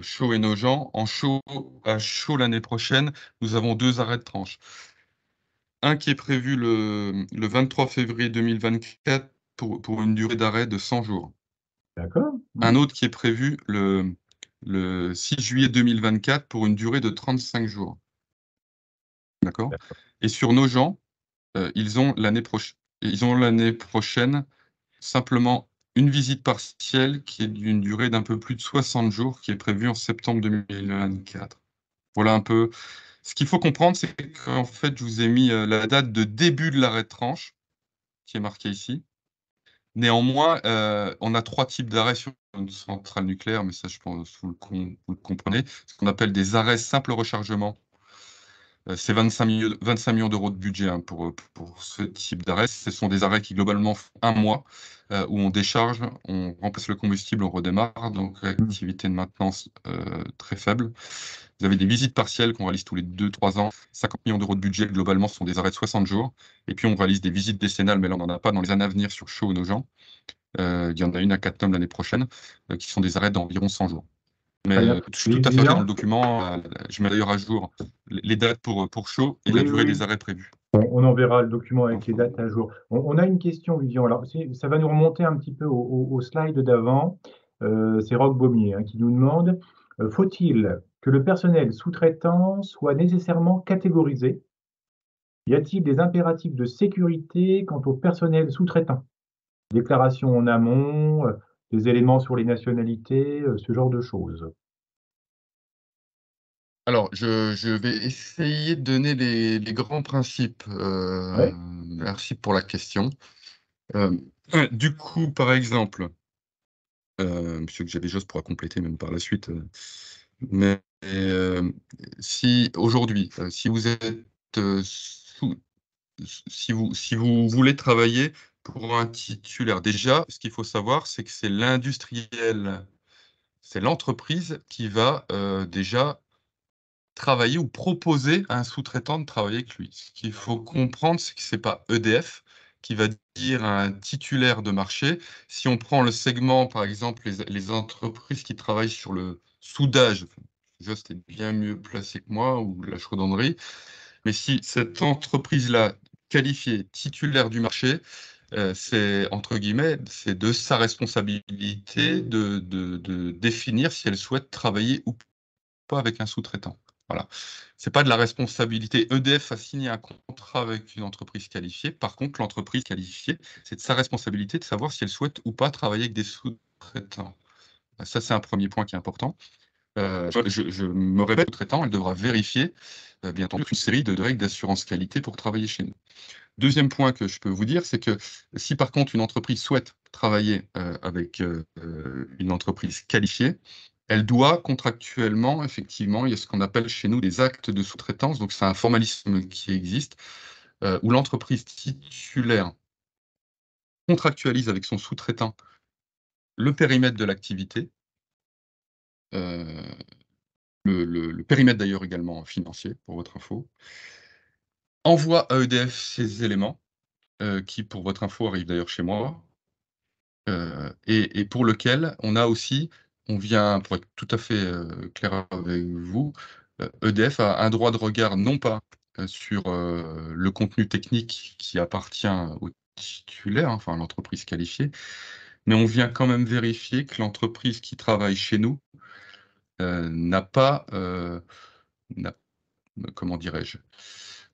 chaud et Nogent. À chaud l'année prochaine, nous avons 2 arrêts de tranche. Un qui est prévu le 23 février 2024 pour une durée d'arrêt de 100 jours. D'accord. Un autre qui est prévu le 6 juillet 2024 pour une durée de 35 jours. D'accord? Et sur Nogent, ils ont l'année prochaine simplement une visite partielle qui est d'une durée d'un peu plus de 60 jours, qui est prévue en septembre 2024. Voilà un peu. Ce qu'il faut comprendre, c'est qu'en fait, je vous ai mis la date de début de l'arrêt de tranche, qui est marquée ici. Néanmoins, on a 3 types d'arrêts sur une centrale nucléaire, mais ça, je pense vous le comprenez. Ce qu'on appelle des arrêts simple rechargement. C'est 25 millions d'euros de budget, hein, pour ce type d'arrêt. Ce sont des arrêts qui, globalement, font 1 mois, où on décharge, on remplace le combustible, on redémarre, donc activité de maintenance très faible. Vous avez des visites partielles qu'on réalise tous les 2-3 ans. 50 millions d'euros de budget, globalement, ce sont des arrêts de 60 jours. Et puis, on réalise des visites décennales, mais là, on n'en a pas dans les années à venir sur Chaux ou Nogent. Il y en a une à Cattenom l'année prochaine, qui sont des arrêts d'environ 100 jours. Très bien. Mais je suis tout à fait Vivian dans le document. Je mets d'ailleurs à jour les dates pour Chaux et la durée des arrêts prévus. On enverra le document avec les dates à jour. On a une question, Vivian. Alors, ça va nous remonter un petit peu au slide d'avant. C'est Roch Baumier, hein, qui nous demande, faut-il que le personnel sous-traitant soit nécessairement catégorisé? Y a-t-il des impératifs de sécurité quant au personnel sous-traitant? Déclaration en amont, des éléments sur les nationalités, ce genre de choses. Alors, je vais essayer de donner les grands principes. Ouais. Merci pour la question. Du coup, par exemple, monsieur que j'avais, Jos pourra compléter même par la suite. Mais si aujourd'hui, si vous êtes si vous voulez travailler pour un titulaire, déjà, ce qu'il faut savoir, c'est que c'est l'industriel, c'est l'entreprise qui va déjà travailler ou proposer à un sous-traitant de travailler avec lui. Ce qu'il faut comprendre, c'est que ce n'est pas EDF qui va dire à un titulaire de marché, si on prend le segment, par exemple, les entreprises qui travaillent sur le soudage, Jost est bien mieux placé que moi, ou la chaudronnerie, mais si cette entreprise-là, qualifiée titulaire du marché, c'est, entre guillemets, c'est de sa responsabilité de définir si elle souhaite travailler ou pas avec un sous-traitant. Voilà. C'est pas de la responsabilité. EDF a signé un contrat avec une entreprise qualifiée. Par contre, l'entreprise qualifiée, c'est de sa responsabilité de savoir si elle souhaite ou pas travailler avec des sous-traitants. Ça, c'est un premier point qui est important. Je me répète, le sous-traitant, elle devra vérifier, bien entendu, une série de règles d'assurance qualité pour travailler chez nous. Deuxième point que je peux vous dire, c'est que si par contre une entreprise souhaite travailler avec une entreprise qualifiée, elle doit contractuellement, effectivement, il y a ce qu'on appelle chez nous des actes de sous-traitance, donc c'est un formalisme qui existe, où l'entreprise titulaire contractualise avec son sous-traitant le périmètre de l'activité, le périmètre d'ailleurs également financier, pour votre info, envoie à EDF ces éléments, qui, pour votre info, arrivent d'ailleurs chez moi, et pour lequel on a aussi, on vient, pour être tout à fait clair avec vous, EDF a un droit de regard non pas sur le contenu technique qui appartient au titulaire, enfin à l'entreprise qualifiée, mais on vient quand même vérifier que l'entreprise qui travaille chez nous n'a pas, comment dirais-je,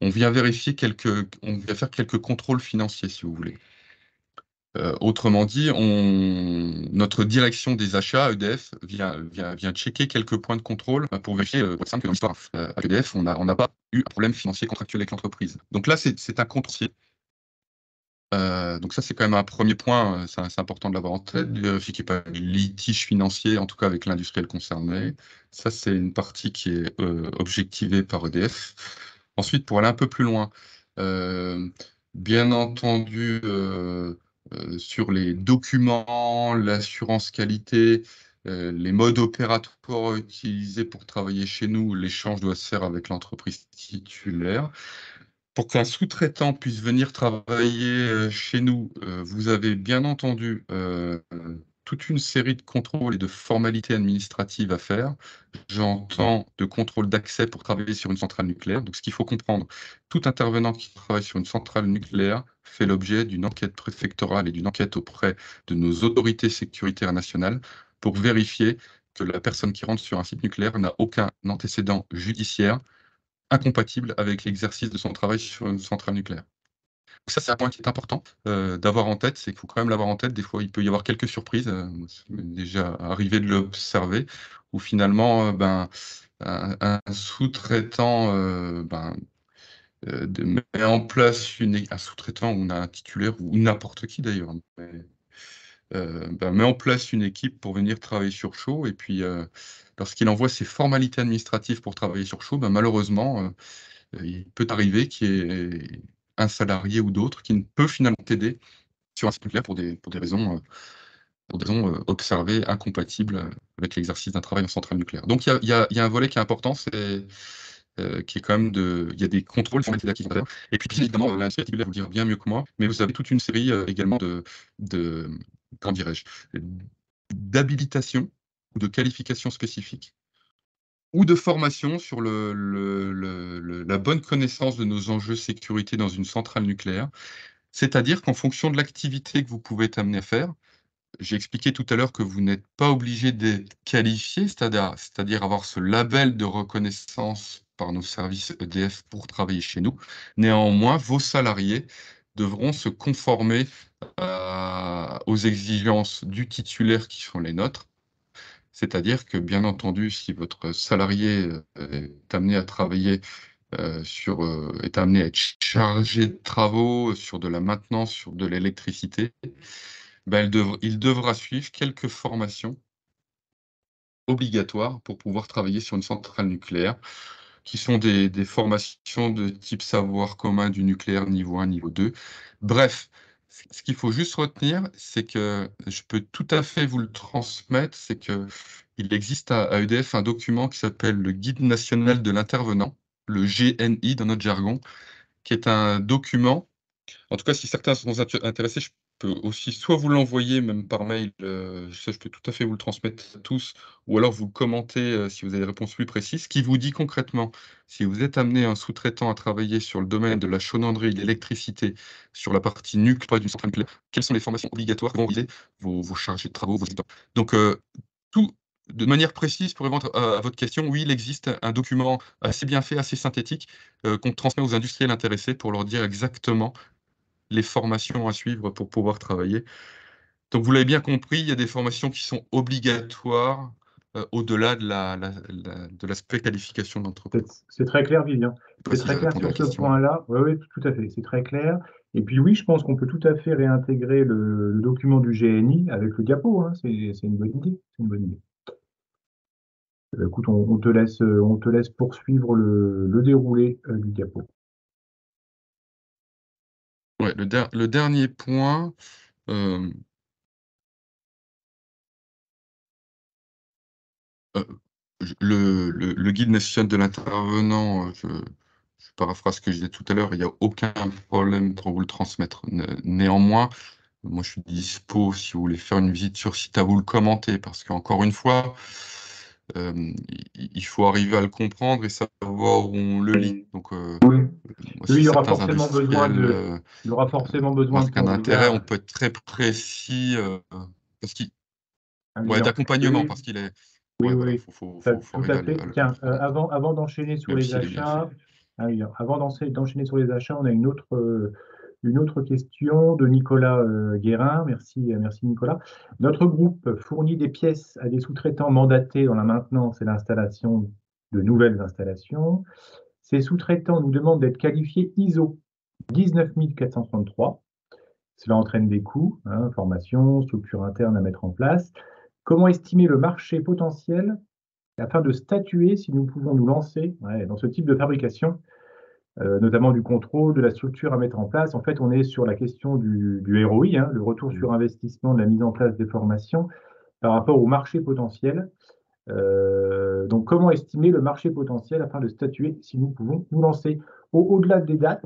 on vient faire quelques contrôles financiers, si vous voulez. Autrement dit, notre direction des achats, EDF, vient checker quelques points de contrôle pour vérifier, pour être simple, que dans l'histoire, à EDF, on n'a pas eu un problème financier contractuel avec l'entreprise. Donc là, c'est un contrôle. Donc ça, c'est quand même un premier point, c'est important de l'avoir en tête, de vérifier qu'il n'y ait pas de litige financier, en tout cas avec l'industriel concerné. Ça, c'est une partie qui est objectivée par EDF. Ensuite, pour aller un peu plus loin, bien entendu, sur les documents, l'assurance qualité, les modes opératoires utilisés pour travailler chez nous, l'échange doit se faire avec l'entreprise titulaire. Pour qu'un sous-traitant puisse venir travailler chez nous, vous avez bien entendu toute une série de contrôles et de formalités administratives à faire. J'entends de contrôle d'accès pour travailler sur une centrale nucléaire. Donc, ce qu'il faut comprendre, tout intervenant qui travaille sur une centrale nucléaire fait l'objet d'une enquête préfectorale et d'une enquête auprès de nos autorités sécuritaires nationales pour vérifier que la personne qui rentre sur un site nucléaire n'a aucun antécédent judiciaire incompatible avec l'exercice de son travail sur une centrale nucléaire. Donc ça, c'est un point qui est important d'avoir en tête, c'est qu'il faut quand même l'avoir en tête. Des fois, il peut y avoir quelques surprises, ça m'est déjà arrivé de l'observer, où finalement, un sous-traitant met en place un sous-traitant ou un titulaire, ou n'importe qui d'ailleurs, met en place une équipe pour venir travailler sur chaud, et puis lorsqu'il envoie ses formalités administratives pour travailler sur chaud, malheureusement, il peut arriver qu'il y ait un salarié ou d'autres qui ne peut finalement t'aider sur un site nucléaire pour des raisons observées, incompatibles avec l'exercice d'un travail en centrale nucléaire. Donc il y a un volet qui est important, c'est qui est quand même il y a des contrôles formalités qui vont faire. Et puis évidemment, l'initiative va vous le dire bien mieux que moi, mais vous avez toute une série également de comment dirais-je, d'habilitation ou de qualifications spécifiques ou de formation sur la bonne connaissance de nos enjeux sécurité dans une centrale nucléaire. C'est-à-dire qu'en fonction de l'activité que vous pouvez être amené à faire, j'ai expliqué tout à l'heure que vous n'êtes pas obligé d'être qualifié, c'est-à-dire avoir ce label de reconnaissance par nos services EDF pour travailler chez nous. Néanmoins, vos salariés devront se conformer aux exigences du titulaire qui sont les nôtres. C'est-à-dire que, bien entendu, si votre salarié est amené à travailler est amené à être chargé de travaux sur de la maintenance, sur de l'électricité, il devra suivre quelques formations obligatoires pour pouvoir travailler sur une centrale nucléaire, qui sont des formations de type savoir commun du nucléaire niveau 1, niveau 2. Bref, ce qu'il faut juste retenir, c'est que je peux tout à fait vous le transmettre, c'est qu'il existe à EDF un document qui s'appelle le Guide national de l'intervenant, le GNI dans notre jargon, qui est un document. En tout cas, si certains sont intéressés, je peux aussi soit vous l'envoyer même par mail, ça je peux tout à fait vous le transmettre à tous, ou alors vous le commentez si vous avez des réponses plus précises, qui vous dit concrètement, si vous êtes amené un sous-traitant à travailler sur le domaine de la chaudronnerie, de l'électricité, sur la partie nucléaire d'une centrale nucléaire, quelles sont les formations obligatoires que vont viser vos chargés de travaux, vos éditeurs. Donc, de manière précise, pour répondre à votre question, oui, il existe un document assez bien fait, assez synthétique, qu'on transmet aux industriels intéressés pour leur dire exactement les formations à suivre pour pouvoir travailler. Donc, vous l'avez bien compris, il y a des formations qui sont obligatoires au-delà de l'aspect qualification de l'entreprise. C'est très clair, Vivien. C'est très clair sur ce point-là. Oui, tout à fait, c'est très clair. Et puis oui, je pense qu'on peut tout à fait réintégrer le document du GNI avec le diapo, hein. C'est une bonne idée. C'est une bonne idée. Écoute, on te laisse poursuivre le déroulé du diapo. Ouais, le dernier point, le guide national de l'intervenant, je paraphrase ce que je disais tout à l'heure, il n'y a aucun problème pour vous le transmettre. Néanmoins, moi je suis dispo si vous voulez faire une visite sur site à vous le commenter, parce qu'encore une fois, il faut arriver à le comprendre et savoir où on le lit. Donc, il y aura forcément besoin de intérêt, on peut être très précis parce d'accompagnement, parce qu'il est Oui, Ouais, oui, voilà, oui. faut Tout arriver à à le fait. Tiens, comprendre, avant d'enchaîner sur même les s'il est bien fait. achats, avant d'enchaîner sur les achats, on a une autre question de Nicolas Guérin. Merci Nicolas. Notre groupe fournit des pièces à des sous-traitants mandatés dans la maintenance et l'installation de nouvelles installations. Ces sous-traitants nous demandent d'être qualifiés ISO 19433. Cela entraîne des coûts, hein, formation, structure interne à mettre en place. Comment estimer le marché potentiel afin de statuer si nous pouvons nous lancer dans ce type de fabrication, notamment du contrôle, de la structure à mettre en place? En fait, on est sur la question du ROI, hein, le retour sur investissement de la mise en place des formations par rapport au marché potentiel. Donc, comment estimer le marché potentiel afin de statuer si nous pouvons nous lancer? Au-delà des dates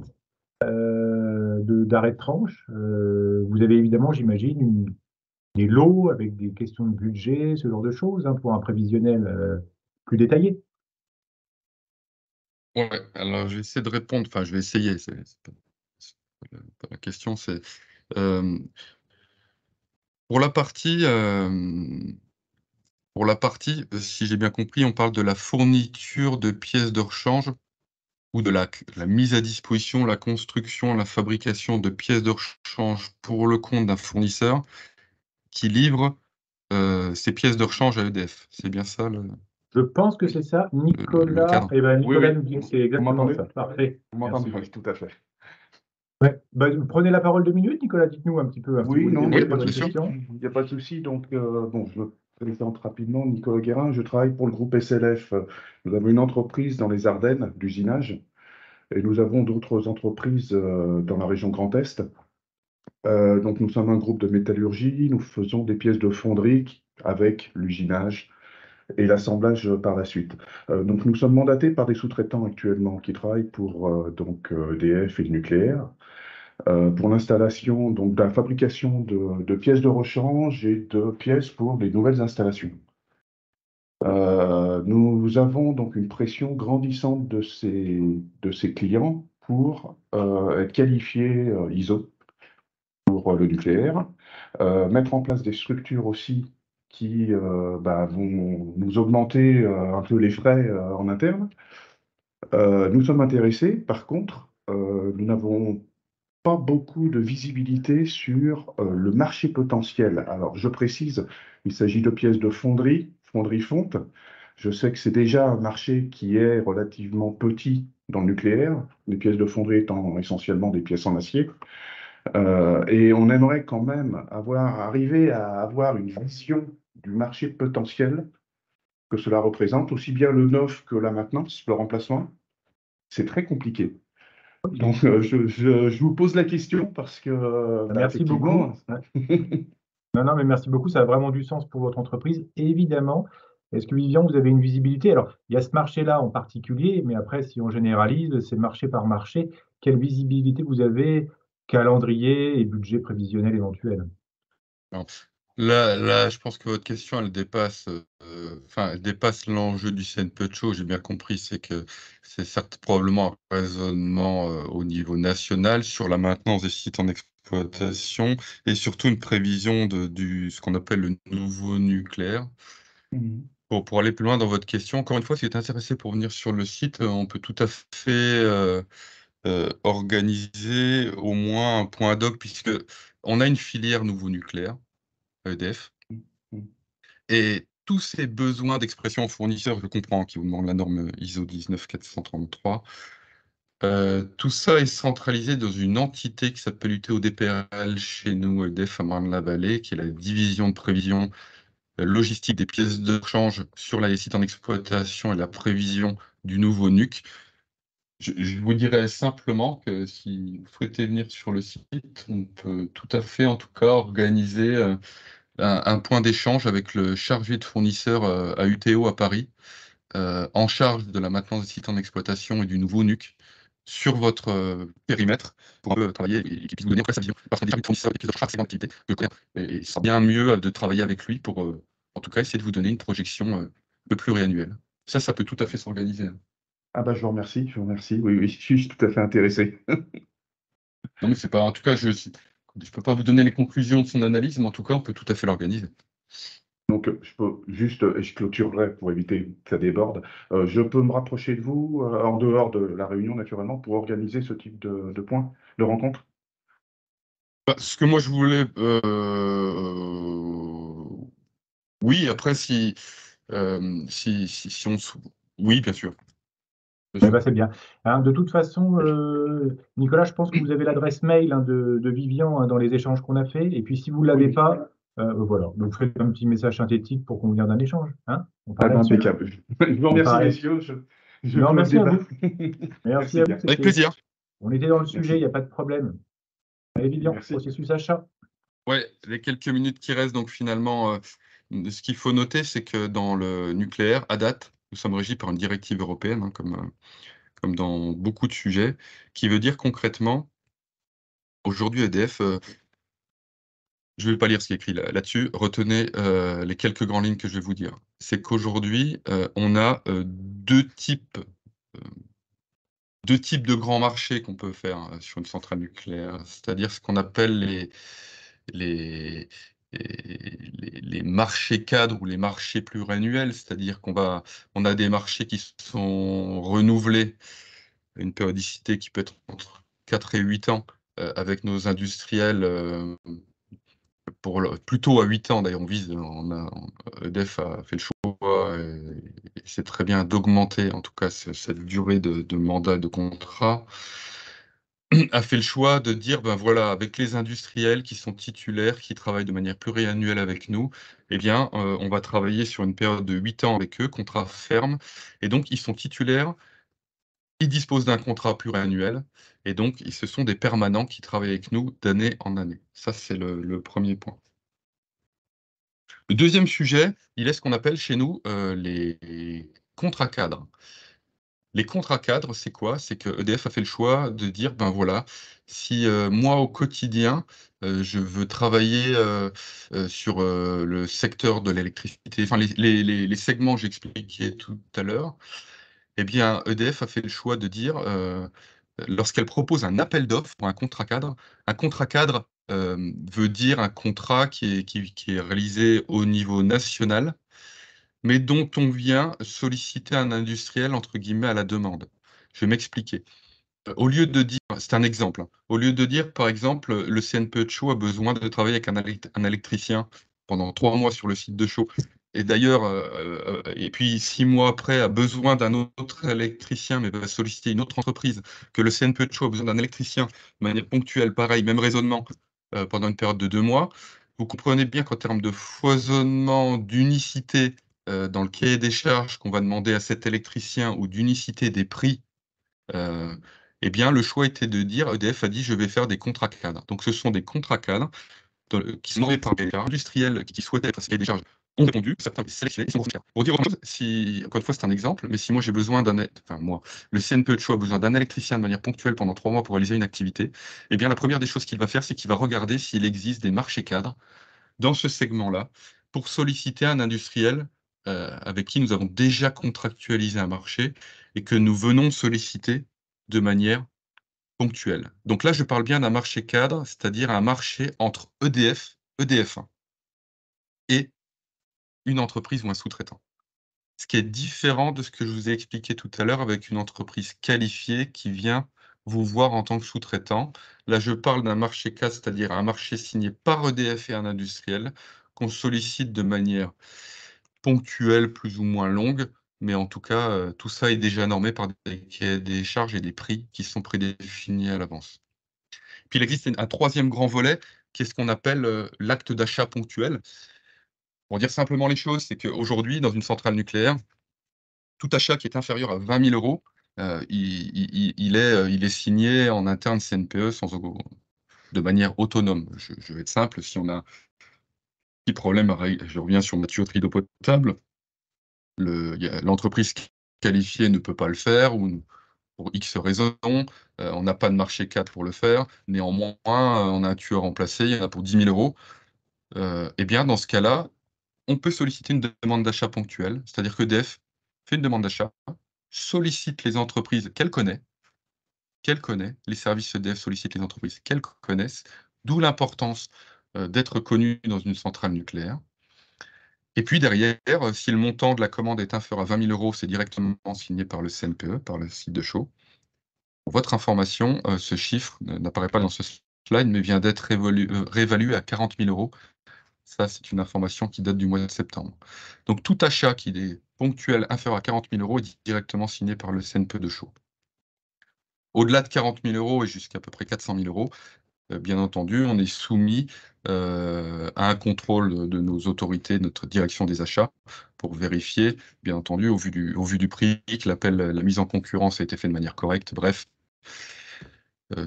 d'arrêt de tranche, vous avez évidemment, j'imagine, des lots avec des questions de budget, ce genre de choses, hein, pour un prévisionnel plus détaillé. Ouais, alors je vais essayer de répondre, enfin je vais essayer, c'est pas la question, c'est euh, pour la partie, si j'ai bien compris, on parle de la fourniture de pièces de rechange ou de la mise à disposition, la construction, la fabrication de pièces de rechange pour le compte d'un fournisseur qui livre ces pièces de rechange à EDF. C'est bien ça Je pense que c'est ça. le Nicolas, cadre? eh ben, Oui, Nicolas oui. nous dit que c'est Vous exactement m'entendez? ça. Parfait. Vous Merci. m'entendez? Oui, tout à fait. Ouais. Bah, vous prenez la parole 2 minutes, Nicolas. Dites-nous un petit peu si vous Oui, voulez non, il n'y a développer pas de votre bien sûr. souci. question. Il n'y a pas de souci. Donc, bon, je me présente rapidement, Nicolas Guérin. Je travaille pour le groupe SLF. Nous avons une entreprise dans les Ardennes d'usinage et nous avons d'autres entreprises dans la région Grand Est. Donc, nous sommes un groupe de métallurgie. Nous faisons des pièces de fonderie avec l'usinage et l'assemblage par la suite. Donc, nous sommes mandatés par des sous-traitants actuellement qui travaillent pour EDF et le nucléaire. Pour l'installation, donc de la fabrication de pièces de rechange et de pièces pour les nouvelles installations. Nous avons donc une pression grandissante de ces clients pour être qualifiés ISO pour le nucléaire, mettre en place des structures aussi qui vont nous augmenter un peu les frais en interne. Nous sommes intéressés, par contre, nous n'avons pas beaucoup de visibilité sur le marché potentiel. Alors, je précise, il s'agit de pièces de fonderie, fonderie-fonte. Je sais que c'est déjà un marché qui est relativement petit dans le nucléaire, les pièces de fonderie étant essentiellement des pièces en acier. Et on aimerait quand même arriver à avoir une vision du marché potentiel que cela représente, aussi bien le neuf que la maintenance, le remplacement. C'est très compliqué. Donc, je vous pose la question parce que, Merci effectivement, beaucoup. Ouais. Non, mais merci beaucoup. Ça a vraiment du sens pour votre entreprise. Et évidemment, est-ce que Vivian, vous avez une visibilité? Alors, il y a ce marché-là en particulier, mais après, si on généralise, c'est marché par marché. Quelle visibilité vous avez, calendrier et budget prévisionnel éventuel? Alors, là, je pense que votre question, elle dépasse l'enjeu du CNPE. J'ai bien compris, c'est que c'est certes probablement un raisonnement au niveau national sur la maintenance des sites en exploitation et surtout une prévision ce qu'on appelle le nouveau nucléaire. Mhm. Pour aller plus loin dans votre question, encore une fois, si vous êtes intéressé pour venir sur le site, on peut tout à fait organiser au moins un point ad hoc, puisque on a une filière nouveau nucléaire, EDF. Mhm. Et tous ces besoins d'expression aux fournisseurs, je comprends, qui vous demandent la norme ISO 19433, tout ça est centralisé dans une entité qui s'appelle UTO-DPRL chez nous, EDF à Marne-la-Vallée, qui est la division de prévision logistique des pièces de rechange sur les sites en exploitation et la prévision du nouveau NUC. Je vous dirais simplement que si vous souhaitez venir sur le site, on peut tout à fait, en tout cas, organiser un point d'échange avec le chargé de fournisseur à UTO à Paris, en charge de la maintenance des sites en exploitation et du nouveau NUC sur votre périmètre pour un peu travailler et qu'il puisse vous donner après sa vision. Parce qu'on dit chargé de fournisseur et puis de chaque activité, et c'est bien mieux de travailler avec lui pour, en tout cas, essayer de vous donner une projection un peu pluriannuelle. Ça peut tout à fait s'organiser. Ah bah, je vous remercie, je vous remercie. Oui, oui, je suis tout à fait intéressé. Non, mais c'est pas, en tout cas, je peux pas vous donner les conclusions de son analyse, mais en tout cas, on peut tout à fait l'organiser. Donc, je peux juste, et je clôturerai pour éviter que ça déborde, je peux me rapprocher de vous en dehors de la réunion, naturellement, pour organiser ce type de point, de rencontre. Bah, ce que moi je voulais, oui, après si on oui, bien sûr. Bien Eh sûr. ben, c'est bien. Hein, de toute façon, Nicolas, je pense que vous avez l'adresse mail hein, de Vivian hein, dans les échanges qu'on a fait. Et puis, si vous ne l'avez Oui. pas, voilà. Donc, faites un petit message synthétique pour convenir d'un échange. Hein, on part Ah ben, là-dessus. impeccable. Je vous On remercie, part là- messieurs. Je Non, clôt le merci à débat. vous. Merci Merci à vous. bien. Avec plaisir. On était dans le sujet, il Merci. n'y a pas de problème. Allez, Vivian, Merci. processus achat. Ouais, les quelques minutes qui restent, donc finalement, ce qu'il faut noter, c'est que dans le nucléaire, à date, nous sommes régis par une directive européenne, hein, comme dans beaucoup de sujets, qui veut dire concrètement, aujourd'hui, EDF, je ne vais pas lire ce qui est écrit là-dessus, retenez les quelques grandes lignes que je vais vous dire. C'est qu'aujourd'hui, on a deux types de grands marchés qu'on peut faire sur une centrale nucléaire, c'est-à-dire ce qu'on appelle les, les marchés cadres ou les marchés pluriannuels, c'est-à-dire on a des marchés qui sont renouvelés à une périodicité qui peut être entre 4 et 8 ans avec nos industriels plutôt à 8 ans. D'ailleurs, EDF a fait le choix, et c'est très bien d'augmenter en tout cas cette durée de mandat de contrat, a fait le choix de dire, ben voilà, avec les industriels qui sont titulaires, qui travaillent de manière pluriannuelle avec nous, eh bien, on va travailler sur une période de 8 ans avec eux, contrat ferme, et donc ils sont titulaires, ils disposent d'un contrat pluriannuel, et donc ce sont des permanents qui travaillent avec nous d'année en année. Ça, c'est le premier point. Le deuxième sujet, il est ce qu'on appelle chez nous les contrats cadres. Les contrats cadres, c'est quoi? C'est que EDF a fait le choix de dire, ben voilà, si moi au quotidien, je veux travailler sur le secteur de l'électricité, enfin les segments que j'expliquais tout à l'heure, eh bien EDF a fait le choix de dire, lorsqu'elle propose un appel d'offres pour un contrat cadre veut dire un contrat qui est réalisé au niveau national, mais dont on vient solliciter un industriel, entre guillemets, «à la demande». Je vais m'expliquer. Au lieu de dire c'est un exemple, hein. Au lieu de dire, par exemple, le CNPE de Chaux a besoin de travailler avec un électricien pendant 3 mois sur le site de Chaux et d'ailleurs, et puis 6 mois après a besoin d'un autre électricien, mais va solliciter une autre entreprise, que le CNPE de Chaux a besoin d'un électricien de manière ponctuelle, pareil, même raisonnement, pendant une période de 2 mois. Vous comprenez bien qu'en termes de foisonnement, d'unicité, dans le cahier des charges qu'on va demander à cet électricien ou d'unicité des prix, Heu, eh bien, le choix était de dire EDF a dit: «Je vais faire des contrats cadres». Donc ce sont des contrats cadres qui sont demandés par des industriels qui souhaitaient faire ce cahier des charges ont répondu, certains étaient sélectionnés, ils sont revenus. Pour dire autre chose, si encore une fois, c'est un exemple, mais si moi j'ai besoin le CNPE de Chaux a besoin d'un électricien de manière ponctuelle pendant 3 mois pour réaliser une activité, eh bien la première des choses qu'il va faire, c'est qu'il va regarder s'il existe des marchés cadres dans ce segment-là, pour solliciter un industriel, avec qui nous avons déjà contractualisé un marché et que nous venons solliciter de manière ponctuelle. Donc là, je parle bien d'un marché cadre, c'est-à-dire un marché entre EDF1 et une entreprise ou un sous-traitant. Ce qui est différent de ce que je vous ai expliqué tout à l'heure avec une entreprise qualifiée qui vient vous voir en tant que sous-traitant. Là, je parle d'un marché cadre, c'est-à-dire un marché signé par EDF et un industriel qu'on sollicite de manière ponctuelle, plus ou moins longue, mais en tout cas, tout ça est déjà normé par des charges et des prix qui sont prédéfinis à l'avance. Puis il existe un troisième grand volet qui est ce qu'on appelle, l'acte d'achat ponctuel. Pour dire simplement les choses, c'est qu'aujourd'hui, dans une centrale nucléaire, tout achat qui est inférieur à 20 000 €, il est signé en interne CNPE de manière autonome. Je vais être simple, si on a un petit problème, je reviens sur ma tuyauterie d'eau potable, l'entreprise qualifiée ne peut pas le faire ou pour X raisons, on n'a pas de marché cadre pour le faire. Néanmoins, on a un tuyau à remplacer, il y en a pour 10 000 €. Eh bien, dans ce cas-là, on peut solliciter une demande d'achat ponctuelle, c'est-à-dire qu'EDF fait une demande d'achat, sollicite les entreprises qu'elle connaît, les services EDF sollicitent les entreprises qu'elles connaissent, d'où l'importance, d'être connu dans une centrale nucléaire Et puis derrière, si le montant de la commande est inférieur à 20 000 €, c'est directement signé par le CNPE, par le site de Chaux. Pour votre information, ce chiffre n'apparaît pas dans ce slide, mais vient d'être réévalué à 40 000 €. Ça, c'est une information qui date du mois de septembre. Donc tout achat qui est ponctuel inférieur à 40 000 € est directement signé par le CNPE de Chaux. Au-delà de 40 000 € et jusqu'à peu près 400 000 €, bien entendu, on est soumis à un contrôle de nos autorités, notre direction des achats, pour vérifier, bien entendu, au vu du prix, que la mise en concurrence a été faite de manière correcte. Bref,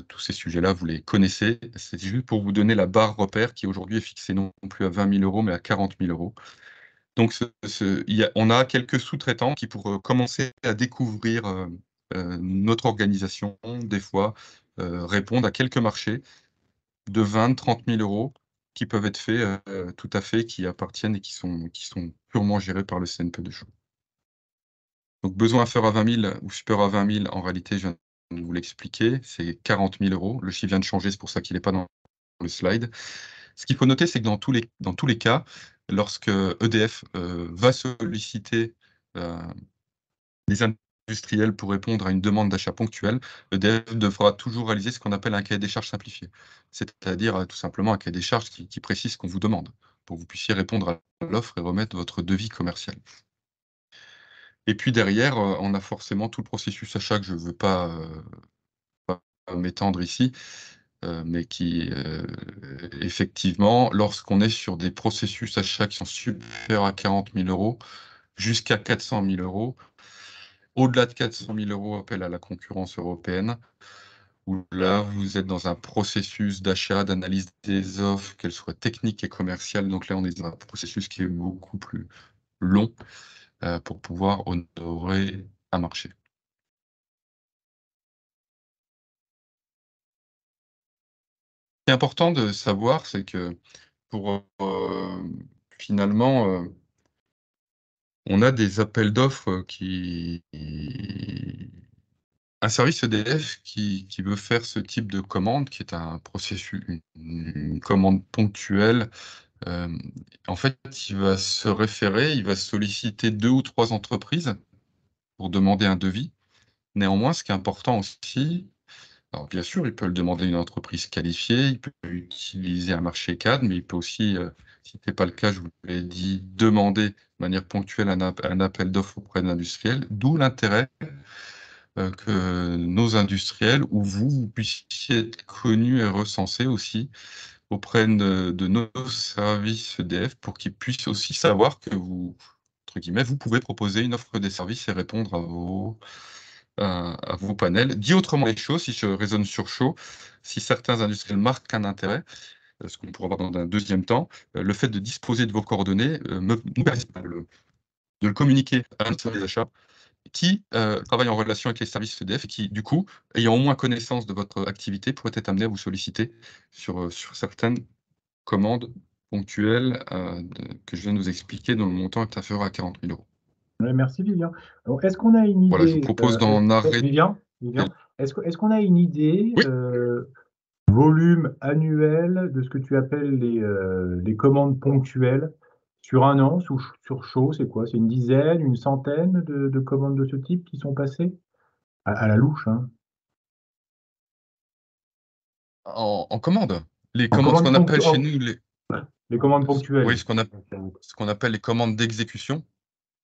tous ces sujets-là, vous les connaissez. C'est juste pour vous donner la barre repère qui aujourd'hui est fixée non plus à 20 000 € mais à 40 000 €. Donc on a quelques sous-traitants qui, pour commencer à découvrir notre organisation, des fois, répondent à quelques marchés de 20 000 – 30 000 € qui peuvent être faits, tout à fait, qui appartiennent et qui sont purement gérés par le CNPE de Chaux. Donc besoin inférieur à 20 000 ou supérieur à 20 000, en réalité, je viens de vous l'expliquer, c'est 40 000 €. Le chiffre vient de changer, c'est pour ça qu'il n'est pas dans le slide. Ce qu'il faut noter, c'est que dans tous les cas, lorsque EDF va solliciter les industriels pour répondre à une demande d'achat ponctuelle, EDF devra toujours réaliser ce qu'on appelle un cahier des charges simplifié. C'est-à-dire tout simplement un cahier des charges qui précise ce qu'on vous demande, pour que vous puissiez répondre à l'offre et remettre votre devis commercial. Et puis derrière, on a forcément tout le processus achat que je ne veux pas m'étendre ici, mais qui, effectivement, lorsqu'on est sur des processus achats qui sont supérieurs à 40 000 € jusqu'à 400 000 €, au-delà de 400 000 €, appel à la concurrence européenne, où là, vous êtes dans un processus d'achat, d'analyse des offres, qu'elles soient techniques et commerciales. Donc là, on est dans un processus qui est beaucoup plus long pour pouvoir honorer un marché. Ce qui est important de savoir, c'est que pour finalement, on a des appels d'offres un service EDF qui veut faire ce type de commande, qui est un processus, une commande ponctuelle. En fait, il va se référer, il va solliciter 2 ou 3 entreprises pour demander un devis. Néanmoins, ce qui est important aussi, alors bien sûr, il peut le demander à une entreprise qualifiée, il peut utiliser un marché cadre, mais il peut aussi, si ce n'est pas le cas, je vous l'ai dit, demander de manière ponctuelle un appel d'offres auprès d'industriels, d'où l'intérêt que nos industriels ou vous puissiez être connus et recensés aussi auprès de nos services EDF pour qu'ils puissent aussi savoir que vous, entre guillemets, vous pouvez proposer une offre des services et répondre à vos panels. Dit autrement les choses, si je raisonne sur chaud, si certains industriels marquent un intérêt, ce qu'on pourra voir dans un deuxième temps, le fait de disposer de vos coordonnées nous permet de le communiquer à notre service d'achat qui travaille en relation avec les services EDF et qui, du coup, ayant au moins connaissance de votre activité, pourrait être amené à vous solliciter sur certaines commandes ponctuelles que je viens de vous expliquer, dont le montant est inférieur à 40 000 €. Ouais, merci Vivien. Alors, est-ce qu'on a une Voilà, je vous idée, propose d'en arrêter. Vivien, est-ce qu'on a une idée Oui. Volume annuel de ce que tu appelles les commandes ponctuelles sur un an, sur Chaux, c'est quoi? C'est une dizaine, une centaine de commandes de ce type qui sont passées? À la louche, hein. En commande. Les En commandes, ce commande qu'on appelle chez ponctuelle. nous Les commandes oui, ponctuelles. ce qu'on appelle les commandes d'exécution.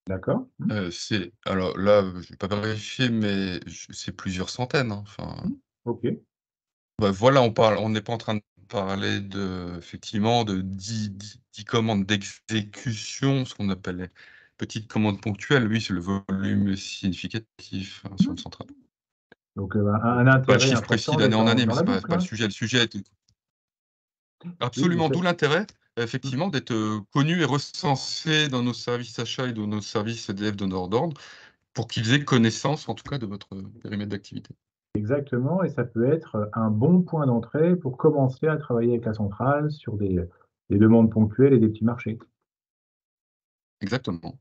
D'accord. C'est alors là, je vais pas vérifier, mais c'est plusieurs centaines, hein, enfin. Ok. Bah, voilà, on n'est pas en train de parler effectivement de 10 commandes d'exécution, ce qu'on appelle les petites commandes ponctuelles. Oui, c'est le volume significatif, hein, sur une centrale. Donc un Pas le intérêt chiffre précis important d'année d'être en année, mais dans la c'est pas boucle, le hein. sujet. Le sujet est Oui, absolument, d'où l'intérêt, effectivement, d'être connu et recensé dans nos services achats et dans nos services EDF donneurs d'ordre, pour qu'ils aient connaissance, en tout cas, de votre périmètre d'activité. exactement, et ça peut être un bon point d'entrée pour commencer à travailler avec la centrale sur des demandes ponctuelles et des petits marchés. Exactement.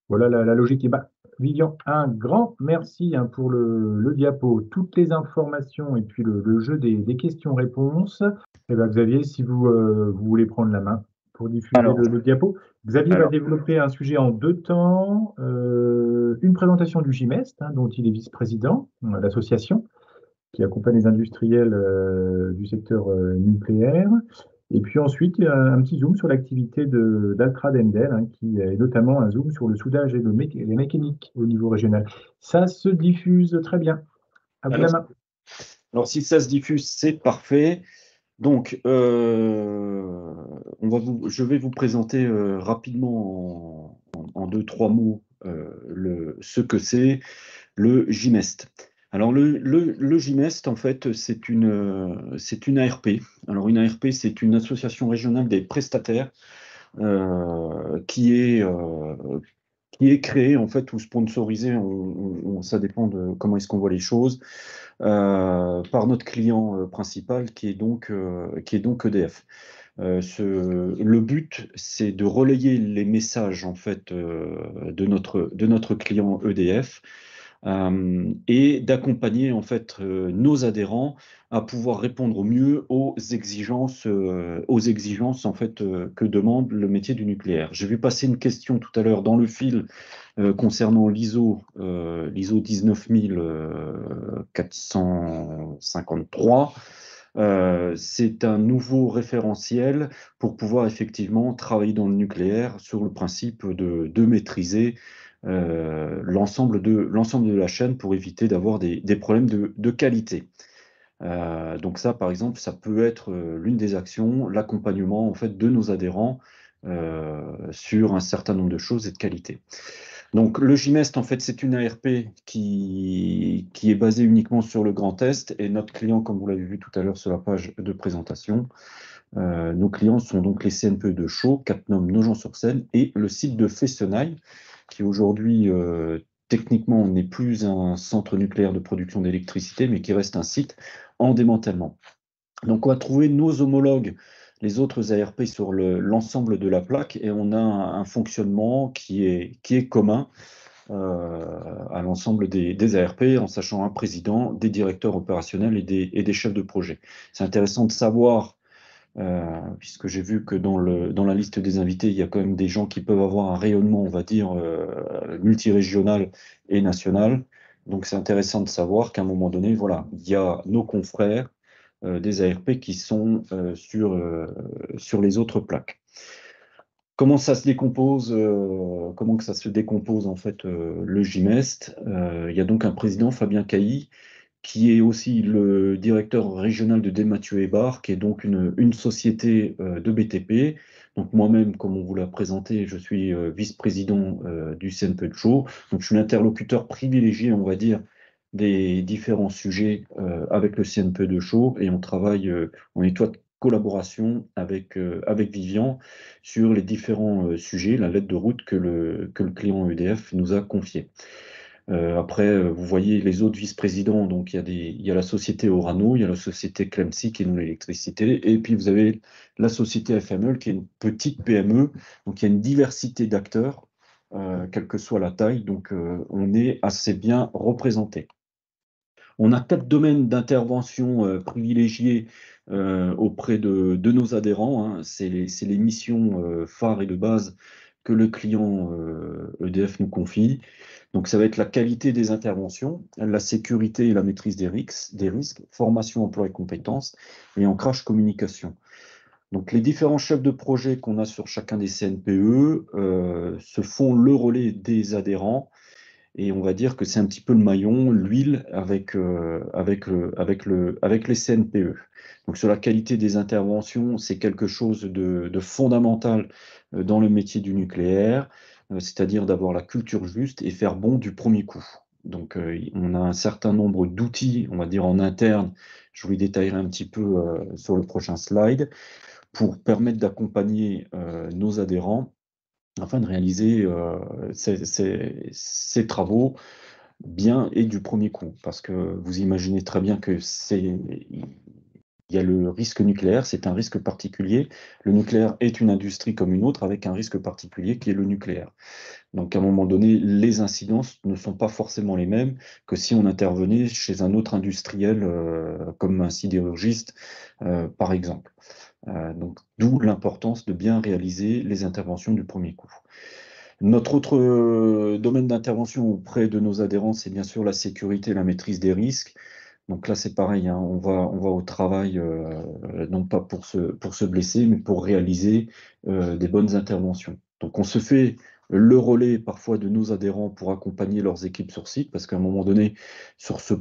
Voilà la logique. Et bah, Vivian, un grand merci hein, pour le diapo, toutes les informations et puis le jeu des questions-réponses. Et bah, Xavier, si vous voulez prendre la main. pour diffuser le diapo. Xavier va développer un sujet en 2 temps, une présentation du GIMEST, dont il est vice-président, l'association qui accompagne les industriels du secteur nucléaire. Et puis ensuite, un petit zoom sur l'activité d'Altra Dendel, qui est notamment un zoom sur le soudage et les mécaniques au niveau régional. Ça se diffuse très bien. À vous la main. Alors, si ça se diffuse, c'est parfait. Donc, je vais vous présenter rapidement en 2-3 mots ce que c'est le GIMEST. Alors, le GIMEST, en fait, c'est une ARP. Alors, une ARP, c'est une association régionale des prestataires qui est créée, en fait, ou sponsorisée, ça dépend de comment est-ce qu'on voit les choses, par notre client principal qui est donc EDF. Le but, c'est de relayer les messages en fait de notre client EDF et d'accompagner en fait nos adhérents à pouvoir répondre au mieux aux exigences en fait que demande le métier du nucléaire. J'ai vu passer une question tout à l'heure dans le fil concernant l'ISO 19453. C'est un nouveau référentiel pour pouvoir effectivement travailler dans le nucléaire sur le principe de maîtriser l'ensemble de la chaîne pour éviter d'avoir des problèmes de qualité. Donc ça, par exemple, ça peut être l'une des actions, l'accompagnement en fait de nos adhérents sur un certain nombre de choses et de qualité. Donc le GIMEST, en fait, c'est une ARP qui est basée uniquement sur le Grand Est et notre client, comme vous l'avez vu tout à l'heure sur la page de présentation, nos clients sont donc les CNPE de Chaux, Cattenom, Nogent-sur-Seine et le site de Fessenheim, qui aujourd'hui, techniquement, n'est plus un centre nucléaire de production d'électricité, mais qui reste un site en démantèlement. Donc on va trouver nos homologues, les autres ARP sur l'ensemble de la plaque, et on a un fonctionnement qui est commun à l'ensemble des ARP, en sachant un président, des directeurs opérationnels et des chefs de projet. C'est intéressant de savoir, puisque j'ai vu que dans la liste des invités, il y a quand même des gens qui peuvent avoir un rayonnement, on va dire, multirégional et national. Donc c'est intéressant de savoir qu'à un moment donné, voilà, il y a nos confrères des ARP qui sont sur les autres plaques. Comment ça se décompose comment que ça se décompose en fait le GIMEST? Il y a donc un président, Fabien Cailly, qui est aussi le directeur régional de Desmathieu et Barre, qui est donc une société de BTP. Donc moi-même, comme on vous l'a présenté, je suis vice-président du CNPE de Chaux. Donc je suis l'interlocuteur privilégié, on va dire, des différents sujets avec le CNPE de Chaux, et on travaille en étroite collaboration avec Vivian sur les différents sujets, la lettre de route que le client EDF nous a confiée. Après, vous voyez les autres vice-présidents, donc il y a la société Orano, il y a la société Clemcy qui est dans l'électricité, et puis vous avez la société FML qui est une petite PME, donc il y a une diversité d'acteurs, quelle que soit la taille, donc on est assez bien représenté. On a 4 domaines d'intervention privilégiés auprès de nos adhérents. C'est les missions phares et de base que le client EDF nous confie. Donc ça va être la qualité des interventions, la sécurité et la maîtrise des risques, formation, emploi et compétences, et ancrage communication. Donc les différents chefs de projet qu'on a sur chacun des CNPE se font le relais des adhérents. Et on va dire que c'est un petit peu le maillon, l'huile avec les CNPE. Donc sur la qualité des interventions, c'est quelque chose de fondamental dans le métier du nucléaire, c'est-à-dire d'avoir la culture juste et faire bon du premier coup. Donc on a un certain nombre d'outils, on va dire en interne, je vous les détaillerai un petit peu sur le prochain slide, pour permettre d'accompagner nos adhérents afin de réaliser ces travaux bien et du premier coup. Parce que vous imaginez très bien que il y a le risque nucléaire, c'est un risque particulier. Le nucléaire est une industrie comme une autre avec un risque particulier qui est le nucléaire. Donc à un moment donné, les incidences ne sont pas forcément les mêmes que si on intervenait chez un autre industriel comme un sidérurgiste, par exemple. Donc, d'où l'importance de bien réaliser les interventions du premier coup. Notre autre domaine d'intervention auprès de nos adhérents, c'est bien sûr la sécurité et la maîtrise des risques. Donc là, c'est pareil, hein, on va au travail, non pas pour se blesser, mais pour réaliser des bonnes interventions. Donc on se fait le relais parfois de nos adhérents pour accompagner leurs équipes sur site, parce qu'à un moment donné, sur ces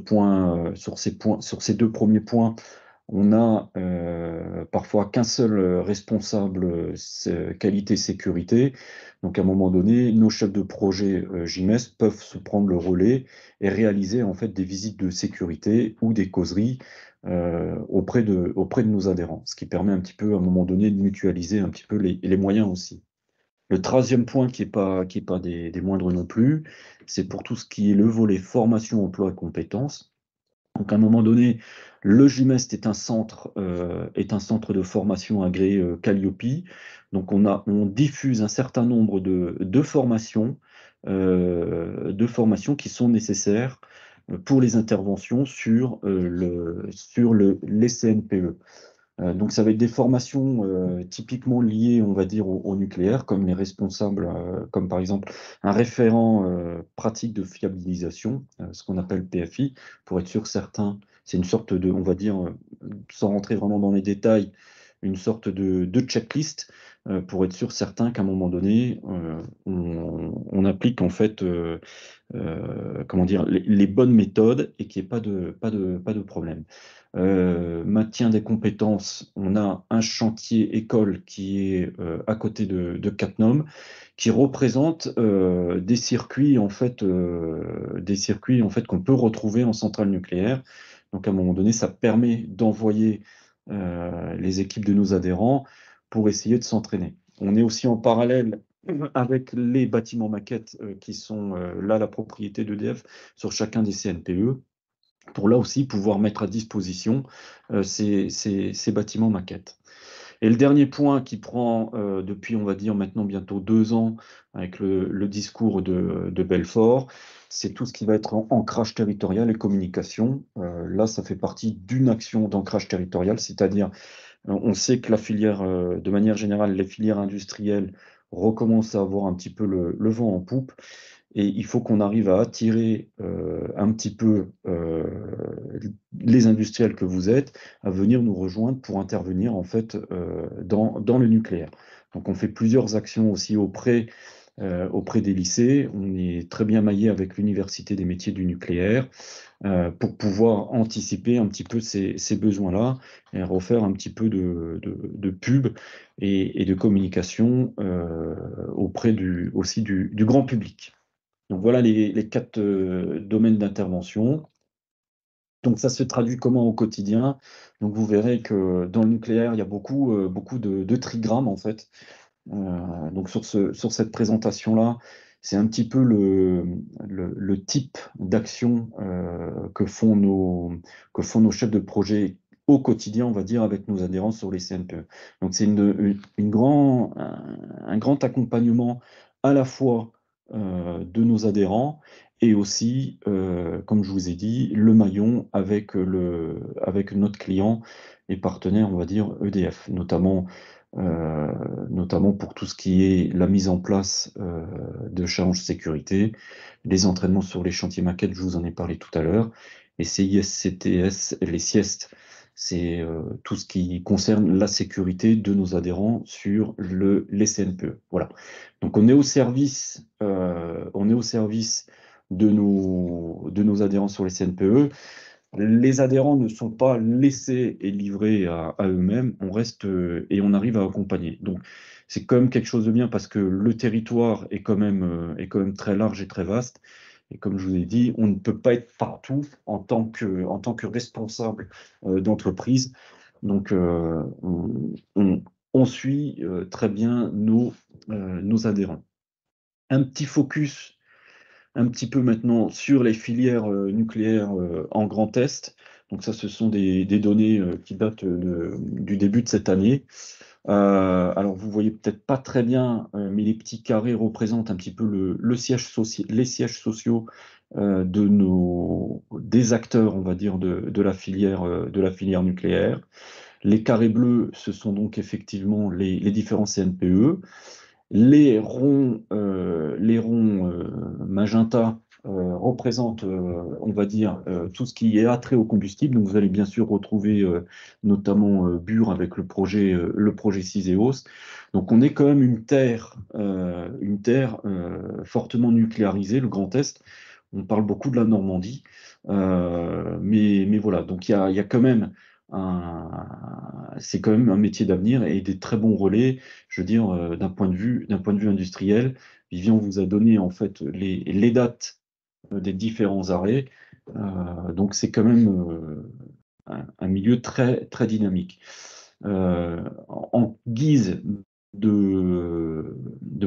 deux premiers points, on a parfois qu'un seul responsable qualité sécurité. Donc à un moment donné, nos chefs de projet JMS peuvent se prendre le relais et réaliser en fait des visites de sécurité ou des causeries auprès de nos adhérents, ce qui permet un petit peu à un moment donné de mutualiser un petit peu les moyens aussi. Le 13e point qui est pas des moindres non plus, c'est pour tout ce qui est le volet formation, emploi et compétences. Donc à un moment donné, le JMEST est un centre de formation agréé Calliope. Donc on diffuse un certain nombre de formations qui sont nécessaires pour les interventions sur les CNPE. Donc ça va être des formations typiquement liées, on va dire, au nucléaire, comme les responsables, comme par exemple un référent pratique de fiabilisation, ce qu'on appelle PFI, pour être sûr certains, c'est une sorte de, on va dire, sans rentrer vraiment dans les détails, une sorte de checklist pour être sûr certain qu'à un moment donné, on applique en fait, comment dire, les bonnes méthodes et qu'il n'y ait pas de problème. Maintien des compétences, on a un chantier école qui est à côté de Cattenom, qui représente des circuits en fait qu'on peut retrouver en centrale nucléaire. Donc à un moment donné, ça permet d'envoyer les équipes de nos adhérents pour essayer de s'entraîner. On est aussi en parallèle avec les bâtiments maquettes qui sont là la propriété d'EDF sur chacun des CNPE, pour là aussi pouvoir mettre à disposition ces bâtiments maquettes. Et le dernier point qui prend depuis, on va dire maintenant bientôt 2 ans, avec le discours de Belfort, c'est tout ce qui va être ancrage territorial et communication. Là, ça fait partie d'une action d'ancrage territorial, c'est-à-dire on sait que la filière, de manière générale, les filières industrielles recommencent à avoir un petit peu le vent en poupe. Et il faut qu'on arrive à attirer un petit peu les industriels que vous êtes à venir nous rejoindre pour intervenir en fait dans le nucléaire. Donc on fait plusieurs actions aussi auprès des lycées. On est très bien maillé avec l'Université des métiers du nucléaire pour pouvoir anticiper un petit peu ces besoins-là et refaire un petit peu de pub et de communication auprès aussi du grand public. Donc voilà les 4 domaines d'intervention. Donc ça se traduit comment au quotidien? Donc vous verrez que dans le nucléaire, il y a beaucoup de trigrammes en fait. Donc sur cette présentation-là, c'est un petit peu le type d'action que font nos chefs de projet au quotidien, on va dire, avec nos adhérents sur les CNPE. Donc c'est un grand accompagnement à la fois de nos adhérents et aussi, comme je vous ai dit, le maillon avec notre client et partenaire, on va dire, EDF, notamment pour tout ce qui est la mise en place de challenges sécurité, les entraînements sur les chantiers maquettes, je vous en ai parlé tout à l'heure, et CIS-CTS, les siestes, c'est tout ce qui concerne la sécurité de nos adhérents sur les CNPE. Voilà. Donc on est au service de nos adhérents sur les CNPE. Les adhérents ne sont pas laissés et livrés à eux-mêmes, on reste et on arrive à accompagner. Donc c'est quand même quelque chose de bien parce que le territoire est quand même très large et très vaste. Et comme je vous ai dit, on ne peut pas être partout en tant que responsable d'entreprise. Donc on suit très bien nos adhérents. Un petit focus un petit peu maintenant sur les filières nucléaires en Grand Est. Donc ça, ce sont des données qui datent du début de cette année. Alors vous voyez peut-être pas très bien, mais les petits carrés représentent un petit peu les sièges sociaux des acteurs, on va dire, de la filière nucléaire. Les carrés bleus, ce sont donc effectivement les différents CNPE. Les ronds magenta représentent, on va dire, tout ce qui est attrait au combustible. Donc, vous allez bien sûr retrouver notamment Bure avec le projet CISEOS. Donc, on est quand même une terre fortement nucléarisée, le Grand Est. On parle beaucoup de la Normandie, mais voilà. Donc, il y a quand même c'est quand même un métier d'avenir et des très bons relais, je veux dire, d'un point de vue industriel. Vivian vous a donné en fait les dates des différents arrêts. Donc c'est quand même un milieu très, très dynamique. En guise de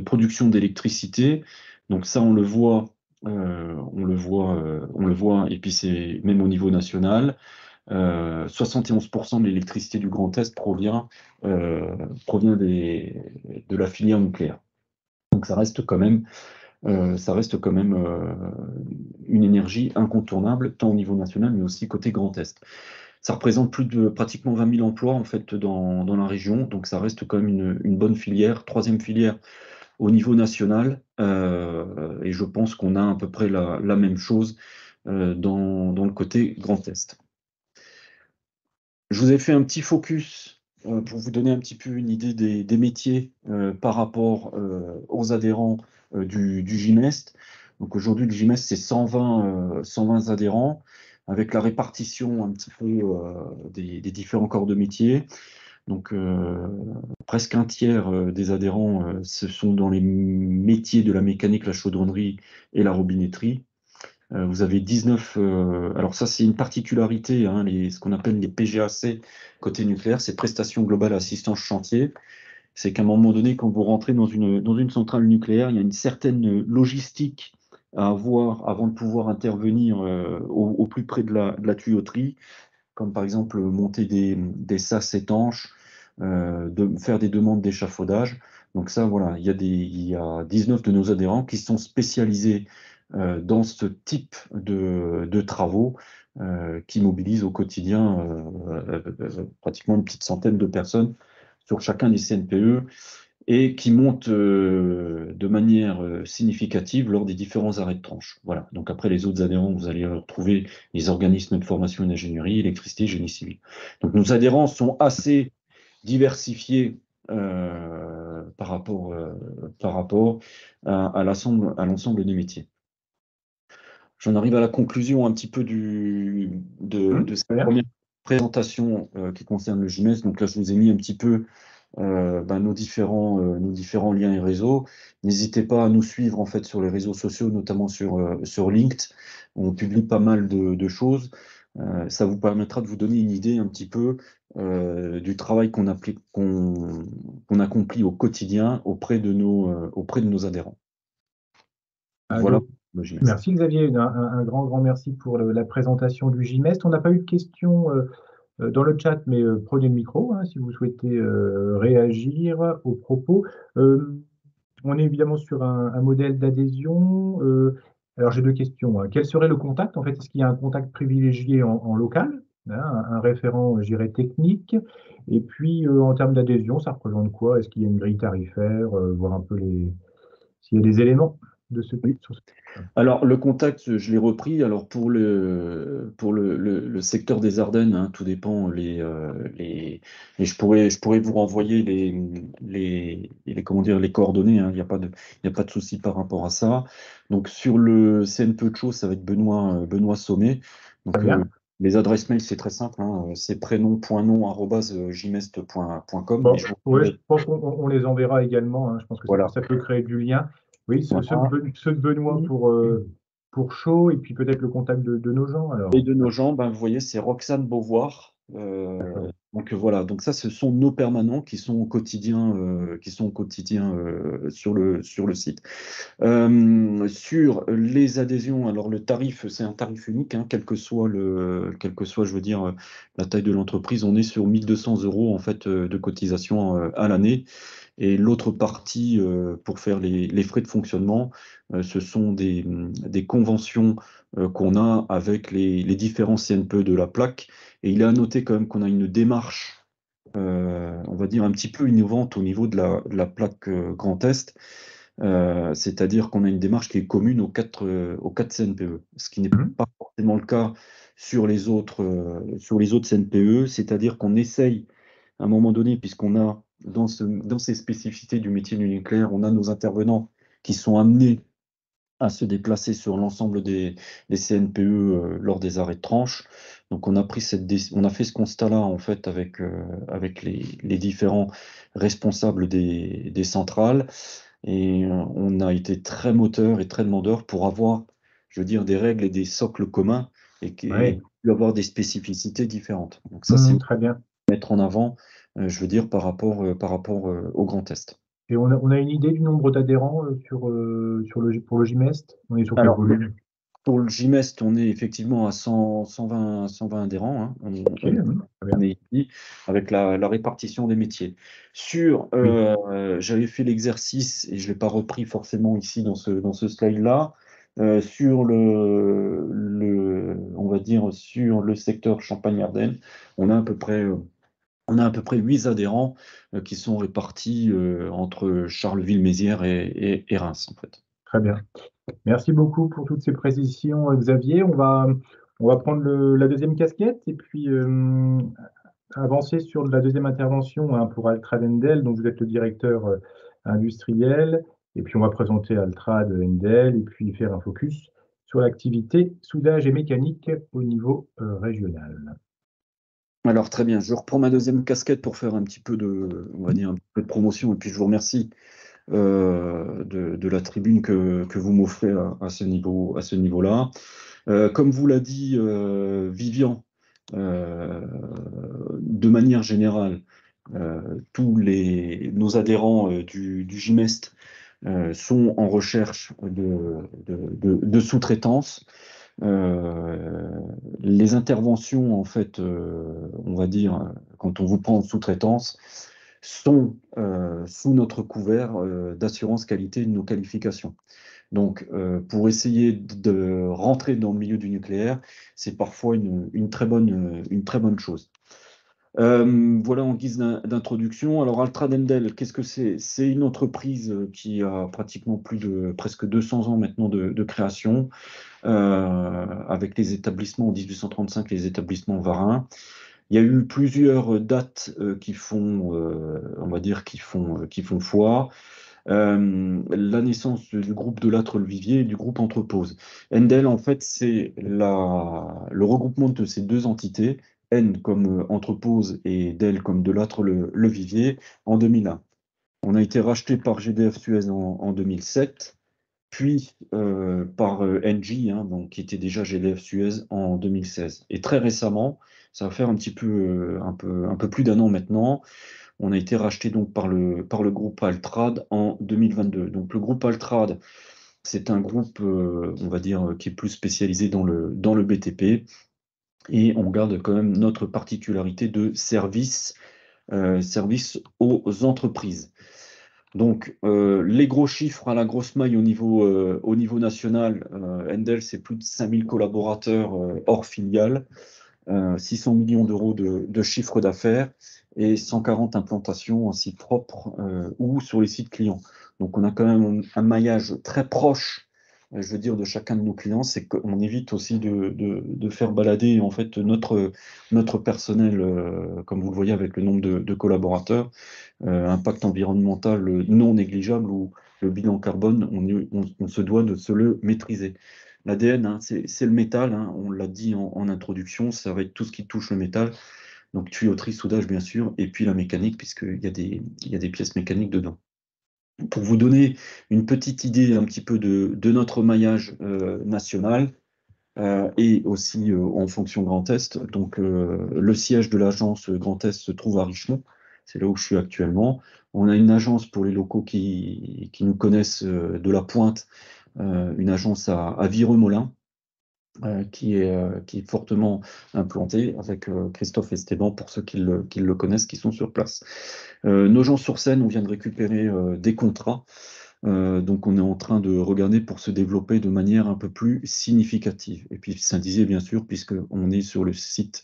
production d'électricité, donc ça on le voit, et puis c'est même au niveau national. 71% de l'électricité du Grand Est provient de la filière nucléaire. Donc ça reste quand même une énergie incontournable, tant au niveau national, mais aussi côté Grand Est. Ça représente plus de pratiquement 20 000 emplois en fait dans la région, donc ça reste quand même une bonne filière, troisième filière au niveau national, et je pense qu'on a à peu près la même chose dans le côté Grand Est. Je vous ai fait un petit focus pour vous donner un petit peu une idée des métiers par rapport aux adhérents du GIMEST. Donc aujourd'hui, le GIMEST, c'est 120 adhérents, avec la répartition un petit peu des différents corps de métier. Donc presque un tiers des adhérents, ce sont dans les métiers de la mécanique, la chaudronnerie et la robinetterie. Vous avez 19, alors ça c'est une particularité, hein, ce qu'on appelle les PGAC côté nucléaire, c'est prestations globales assistance chantier. C'est qu'à un moment donné, quand vous rentrez dans une centrale nucléaire, il y a une certaine logistique à avoir avant de pouvoir intervenir au plus près de la tuyauterie, comme par exemple monter des sas étanches, faire des demandes d'échafaudage. Donc ça, voilà, il y a 19 de nos adhérents qui sont spécialisés dans ce type de travaux qui mobilisent au quotidien pratiquement une petite centaine de personnes sur chacun des CNPE et qui montent de manière significative lors des différents arrêts de tranche. Voilà. Donc après les autres adhérents, vous allez retrouver les organismes de formation en ingénierie, électricité, génie civil. Donc nos adhérents sont assez diversifiés par rapport à l'ensemble des métiers. J'en arrive à la conclusion un petit peu de cette première présentation qui concerne le GIMEST. Donc là, je vous ai mis un petit peu nos différents liens et réseaux. N'hésitez pas à nous suivre en fait sur les réseaux sociaux, notamment sur LinkedIn. On publie pas mal de choses. Ça vous permettra de vous donner une idée un petit peu du travail qu'on accomplit au quotidien auprès de nos adhérents. Voilà. Merci Xavier, un grand merci pour la présentation du GIMEST. On n'a pas eu de questions dans le chat, mais prenez le micro hein, si vous souhaitez réagir aux propos. On est évidemment sur un modèle d'adhésion. Alors j'ai deux questions. Hein. Quel serait le contact? En fait, est-ce qu'il y a un contact privilégié en local, hein, un référent, je dirais, technique? Et puis en termes d'adhésion, ça représente quoi? Est-ce qu'il y a une grille tarifaire, voir un peu s'il y a des éléments de ce type sur ce... Alors, le contact, je l'ai repris. Alors, pour le secteur des Ardennes, hein, tout dépend. Et je pourrais vous renvoyer les coordonnées. Hein, il n'y a pas de souci par rapport à ça. Donc, sur le CNPE de choses, ça va être Benoît Sommet. Donc, les adresses mail, c'est très simple. Hein, c'est prénom.nom@gimest.com. Bon, je pense qu'on les enverra également. Hein, je pense que voilà. ça peut créer du lien. Oui, ceux de Benoît pour chaud, et puis peut-être le contact de nos gens. Alors. Et de nos gens, vous voyez, c'est Roxane Beauvoir. Donc voilà, donc ça, ce sont nos permanents qui sont au quotidien, sur le site. Sur les adhésions, alors le tarif, c'est un tarif unique, hein, quel que soit, je veux dire, la taille de l'entreprise, on est sur 1 200 € en fait de cotisation à l'année. Et l'autre partie, pour faire les frais de fonctionnement, ce sont des conventions qu'on a avec les différents CNPE de la plaque. Et il est à noter quand même qu'on a une démarche on va dire, un petit peu innovante au niveau de la plaque Grand Est. C'est-à-dire qu'on a une démarche qui est commune aux quatre CNPE, ce qui n'est pas forcément le cas sur les autres CNPE, c'est-à-dire qu'on essaye, à un moment donné, puisqu'on a, dans ces spécificités du métier du nucléaire, on a nos intervenants qui sont amenés à se déplacer sur l'ensemble des CNPE lors des arrêts de tranche. Donc on a fait ce constat-là en fait avec les différents responsables des centrales, et on a été très moteur et très demandeur pour avoir, je veux dire, des règles et des socles communs et Oui, avoir des spécificités différentes. Donc ça, c'est très bien. mettre en avant, je veux dire, par rapport au Grand Est. Et on a une idée du nombre d'adhérents pour le GIMEST? On est sur quel Alors, volume? pour le GIMEST, on est effectivement à 120 adhérents, hein. Ok, très On bien. est ici avec la répartition des métiers. Oui. J'avais fait l'exercice, et je ne l'ai pas repris forcément ici dans ce slide-là, sur on va dire, sur le secteur Champagne-Ardenne, on a à peu près 8 adhérents qui sont répartis entre Charleville-Mézières et Reims, en fait. Très bien. Merci beaucoup pour toutes ces précisions, Xavier. On va prendre la deuxième casquette et puis avancer sur la deuxième intervention, hein, pour Altrad Endel, dont vous êtes le directeur industriel. Et puis on va présenter Altrad Endel et puis faire un focus sur l'activité soudage et mécanique au niveau régional. Alors très bien, je reprends ma deuxième casquette pour faire un petit peu on va dire un peu de promotion, et puis je vous remercie de la tribune que vous m'offrez à ce niveau-là. Comme vous l'a dit Vivian, de manière générale, tous nos adhérents du GIMEST sont en recherche de sous-traitance. Les interventions, en fait, on va dire, quand on vous prend en sous-traitance, sont sous notre couvert d'assurance qualité de nos qualifications. Donc, pour essayer de rentrer dans le milieu du nucléaire, c'est parfois une très bonne chose. Voilà en guise d'introduction. Alors, Altrad Endel, qu'est-ce que c'est? C'est une entreprise qui a pratiquement presque 200 ans maintenant de création, avec les établissements en 1835, les établissements Varin. Il y a eu plusieurs dates qui font, on va dire, qui font foi. La naissance du groupe de Lattre-le-Vivier et du groupe Entrepose. Endel, en fait, c'est le regroupement de ces deux entités, N comme Entrepose et Del comme de Lattre-le-Vivier, en 2001. On a été racheté par GDF Suez en 2007, puis par Engie, hein, donc, qui était déjà GDF Suez en 2016. Et très récemment, ça va faire un peu plus d'un an maintenant, on a été racheté donc par le groupe Altrad en 2022. Donc le groupe Altrad, c'est un groupe, on va dire, qui est plus spécialisé dans le BTP, et on garde quand même notre particularité de service aux entreprises. Donc, les gros chiffres à la grosse maille au niveau national, Endel, c'est plus de 5000 collaborateurs hors filiales, 600 millions d'euros de chiffre d'affaires et 140 implantations en site propre ou sur les sites clients. Donc, on a quand même un maillage très proche, je veux dire, de chacun de nos clients. C'est qu'on évite aussi de faire balader en fait notre personnel, comme vous le voyez avec le nombre de collaborateurs, impact environnemental non négligeable, ou le bilan carbone, on se doit de se le maîtriser. L'ADN, hein, c'est le métal, hein, on l'a dit en introduction, ça va être tout ce qui touche le métal, donc tuyauterie, soudage bien sûr, et puis la mécanique, puisqu'il y a des pièces mécaniques dedans. Pour vous donner une petite idée un petit peu de notre maillage national, et aussi en fonction Grand Est, donc le siège de l'agence Grand Est se trouve à Richemont, c'est là où je suis actuellement. On a une agence pour les locaux qui nous connaissent de la pointe, une agence à Vireux-Molin, qui est fortement implantée avec Christophe Esteban, pour ceux qui le connaissent, qui sont sur place. Nogent-sur-Seine, on vient de récupérer des contrats Donc on est en train de regarder pour se développer de manière un peu plus significative. Et puis Saint-Dizier, bien sûr, puisqu'on est sur le site,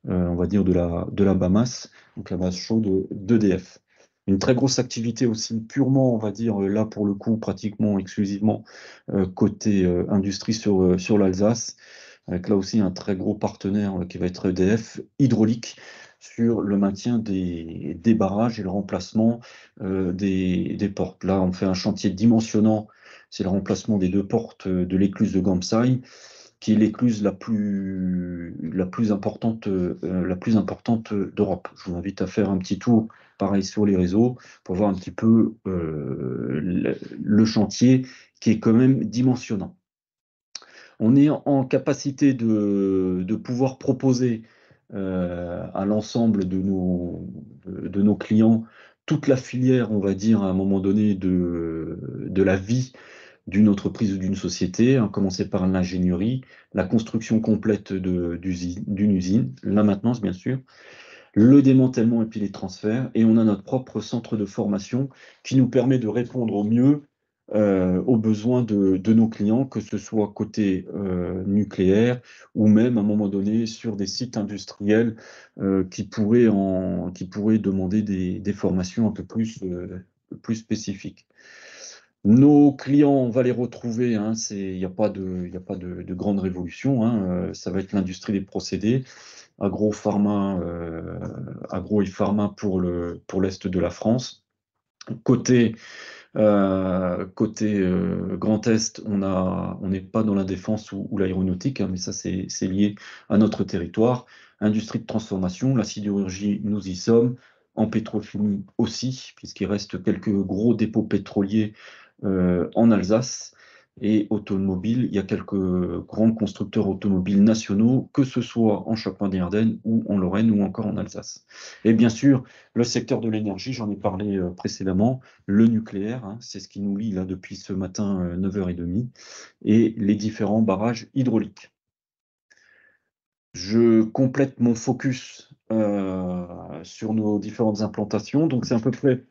on va dire, de la BAMAS, donc la base chaude d'EDF. Une très grosse activité aussi, purement, on va dire, là pour le coup, pratiquement exclusivement côté industrie sur l'Alsace, avec là aussi un très gros partenaire qui va être EDF, hydraulique, sur le maintien des barrages et le remplacement des portes. Là, on fait un chantier dimensionnant, c'est le remplacement des 2 portes de l'écluse de Gamsheim, qui est l'écluse la plus importante d'Europe. Je vous invite à faire un petit tour, pareil, sur les réseaux, pour voir un petit peu le chantier qui est quand même dimensionnant. On est en capacité de pouvoir proposer à l'ensemble de nos clients toute la filière, on va dire, à un moment donné, de la vie d'une entreprise ou d'une société, à commencer par l'ingénierie, la construction complète d'une usine, la maintenance, bien sûr, le démantèlement et puis les transferts. Et on a notre propre centre de formation qui nous permet de répondre au mieux aux besoins de nos clients, que ce soit côté nucléaire ou même à un moment donné sur des sites industriels qui pourraient demander des formations un peu plus spécifiques. Nos clients, on va les retrouver, hein, il n'y a pas de grande révolution, hein, ça va être l'industrie des procédés, agro et pharma pour l'Est de la France. Côté Grand Est, on n'est pas dans la défense ou l'aéronautique, hein, mais ça c'est lié à notre territoire. Industrie de transformation, la sidérurgie, nous y sommes. En pétrochimie aussi, puisqu'il reste quelques gros dépôts pétroliers en Alsace. Et automobile, il y a quelques grands constructeurs automobiles nationaux, que ce soit en Champagne-Ardenne ou en Lorraine ou encore en Alsace. Et bien sûr, le secteur de l'énergie, j'en ai parlé précédemment, le nucléaire, hein, c'est ce qui nous lie là depuis ce matin 9h30, et les différents barrages hydrauliques. Je complète mon focus sur nos différentes implantations, donc c'est à peu près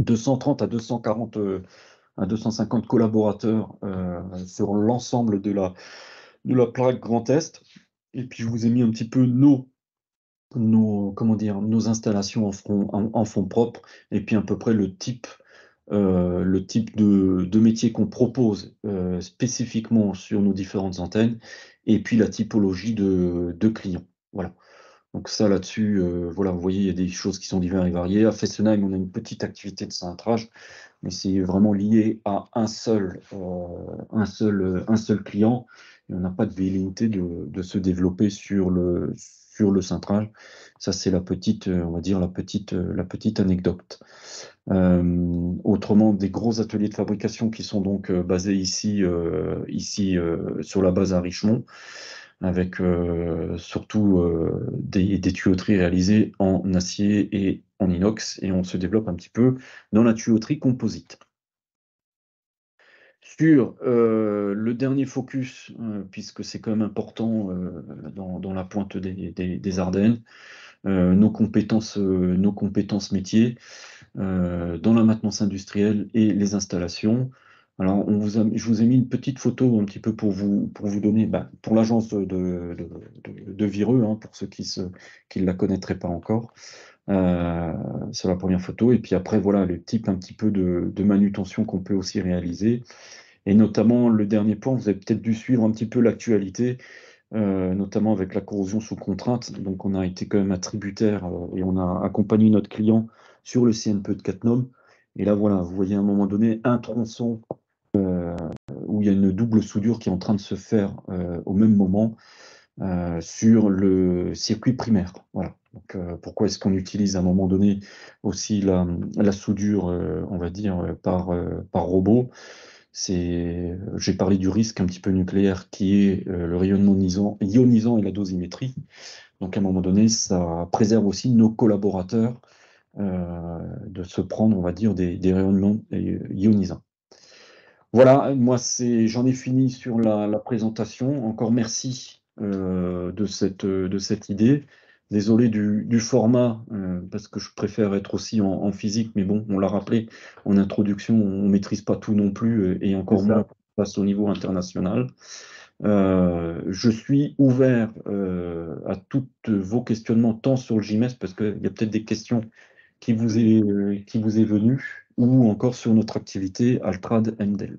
230 à 240 à 250 collaborateurs sur l'ensemble de la plaque Grand Est. Et puis je vous ai mis un petit peu nos installations en fonds propres, et puis à peu près le type de métier qu'on propose spécifiquement sur nos différentes antennes, et puis la typologie de clients. Voilà. Donc ça là-dessus, voilà, vous voyez, il y a des choses qui sont diverses et variées. À Fessenheim, on a une petite activité de cintrage, mais c'est vraiment lié à un seul client. Et on n'a pas de velléité de se développer sur le cintrage. Ça, c'est la petite, on va dire, la petite anecdote. Autrement, des gros ateliers de fabrication qui sont donc basés ici sur la base à Richemont, avec surtout des tuyauteries réalisées en acier et en inox, et on se développe un petit peu dans la tuyauterie composite. Sur le dernier focus, puisque c'est quand même important dans la pointe des Ardennes, nos compétences métiers dans la maintenance industrielle et les installations. Alors, je vous ai mis une petite photo un petit peu pour vous donner, pour l'agence de Vireux, hein, pour ceux qui ne la connaîtraient pas encore. C'est la première photo. Et puis après, voilà, le type un petit peu de manutention qu'on peut aussi réaliser. Et notamment, le dernier point, vous avez peut-être dû suivre un petit peu l'actualité, notamment avec la corrosion sous contrainte. Donc, on a été quand même attributaire et on a accompagné notre client sur le CNPE de Cattenom. Et là, voilà, vous voyez à un moment donné un tronçon où il y a une double soudure qui est en train de se faire au même moment sur le circuit primaire. Voilà. Donc, pourquoi est-ce qu'on utilise à un moment donné aussi la soudure, on va dire, par robot? J'ai parlé du risque un petit peu nucléaire qui est le rayonnement ionisant et la dosimétrie. Donc à un moment donné, ça préserve aussi nos collaborateurs de se prendre, on va dire, des rayonnements ionisants. Voilà, moi j'en ai fini sur la présentation. Encore merci de cette idée. Désolé du format, parce que je préfère être aussi en physique, mais bon, on l'a rappelé en introduction, on ne maîtrise pas tout non plus, et C'est encore ça. moins face au niveau international. Je suis ouvert à tous vos questionnements, tant sur le JMS, parce qu'il y a peut-être des questions qui vous est venue, ou encore sur notre activité Altrad Endel.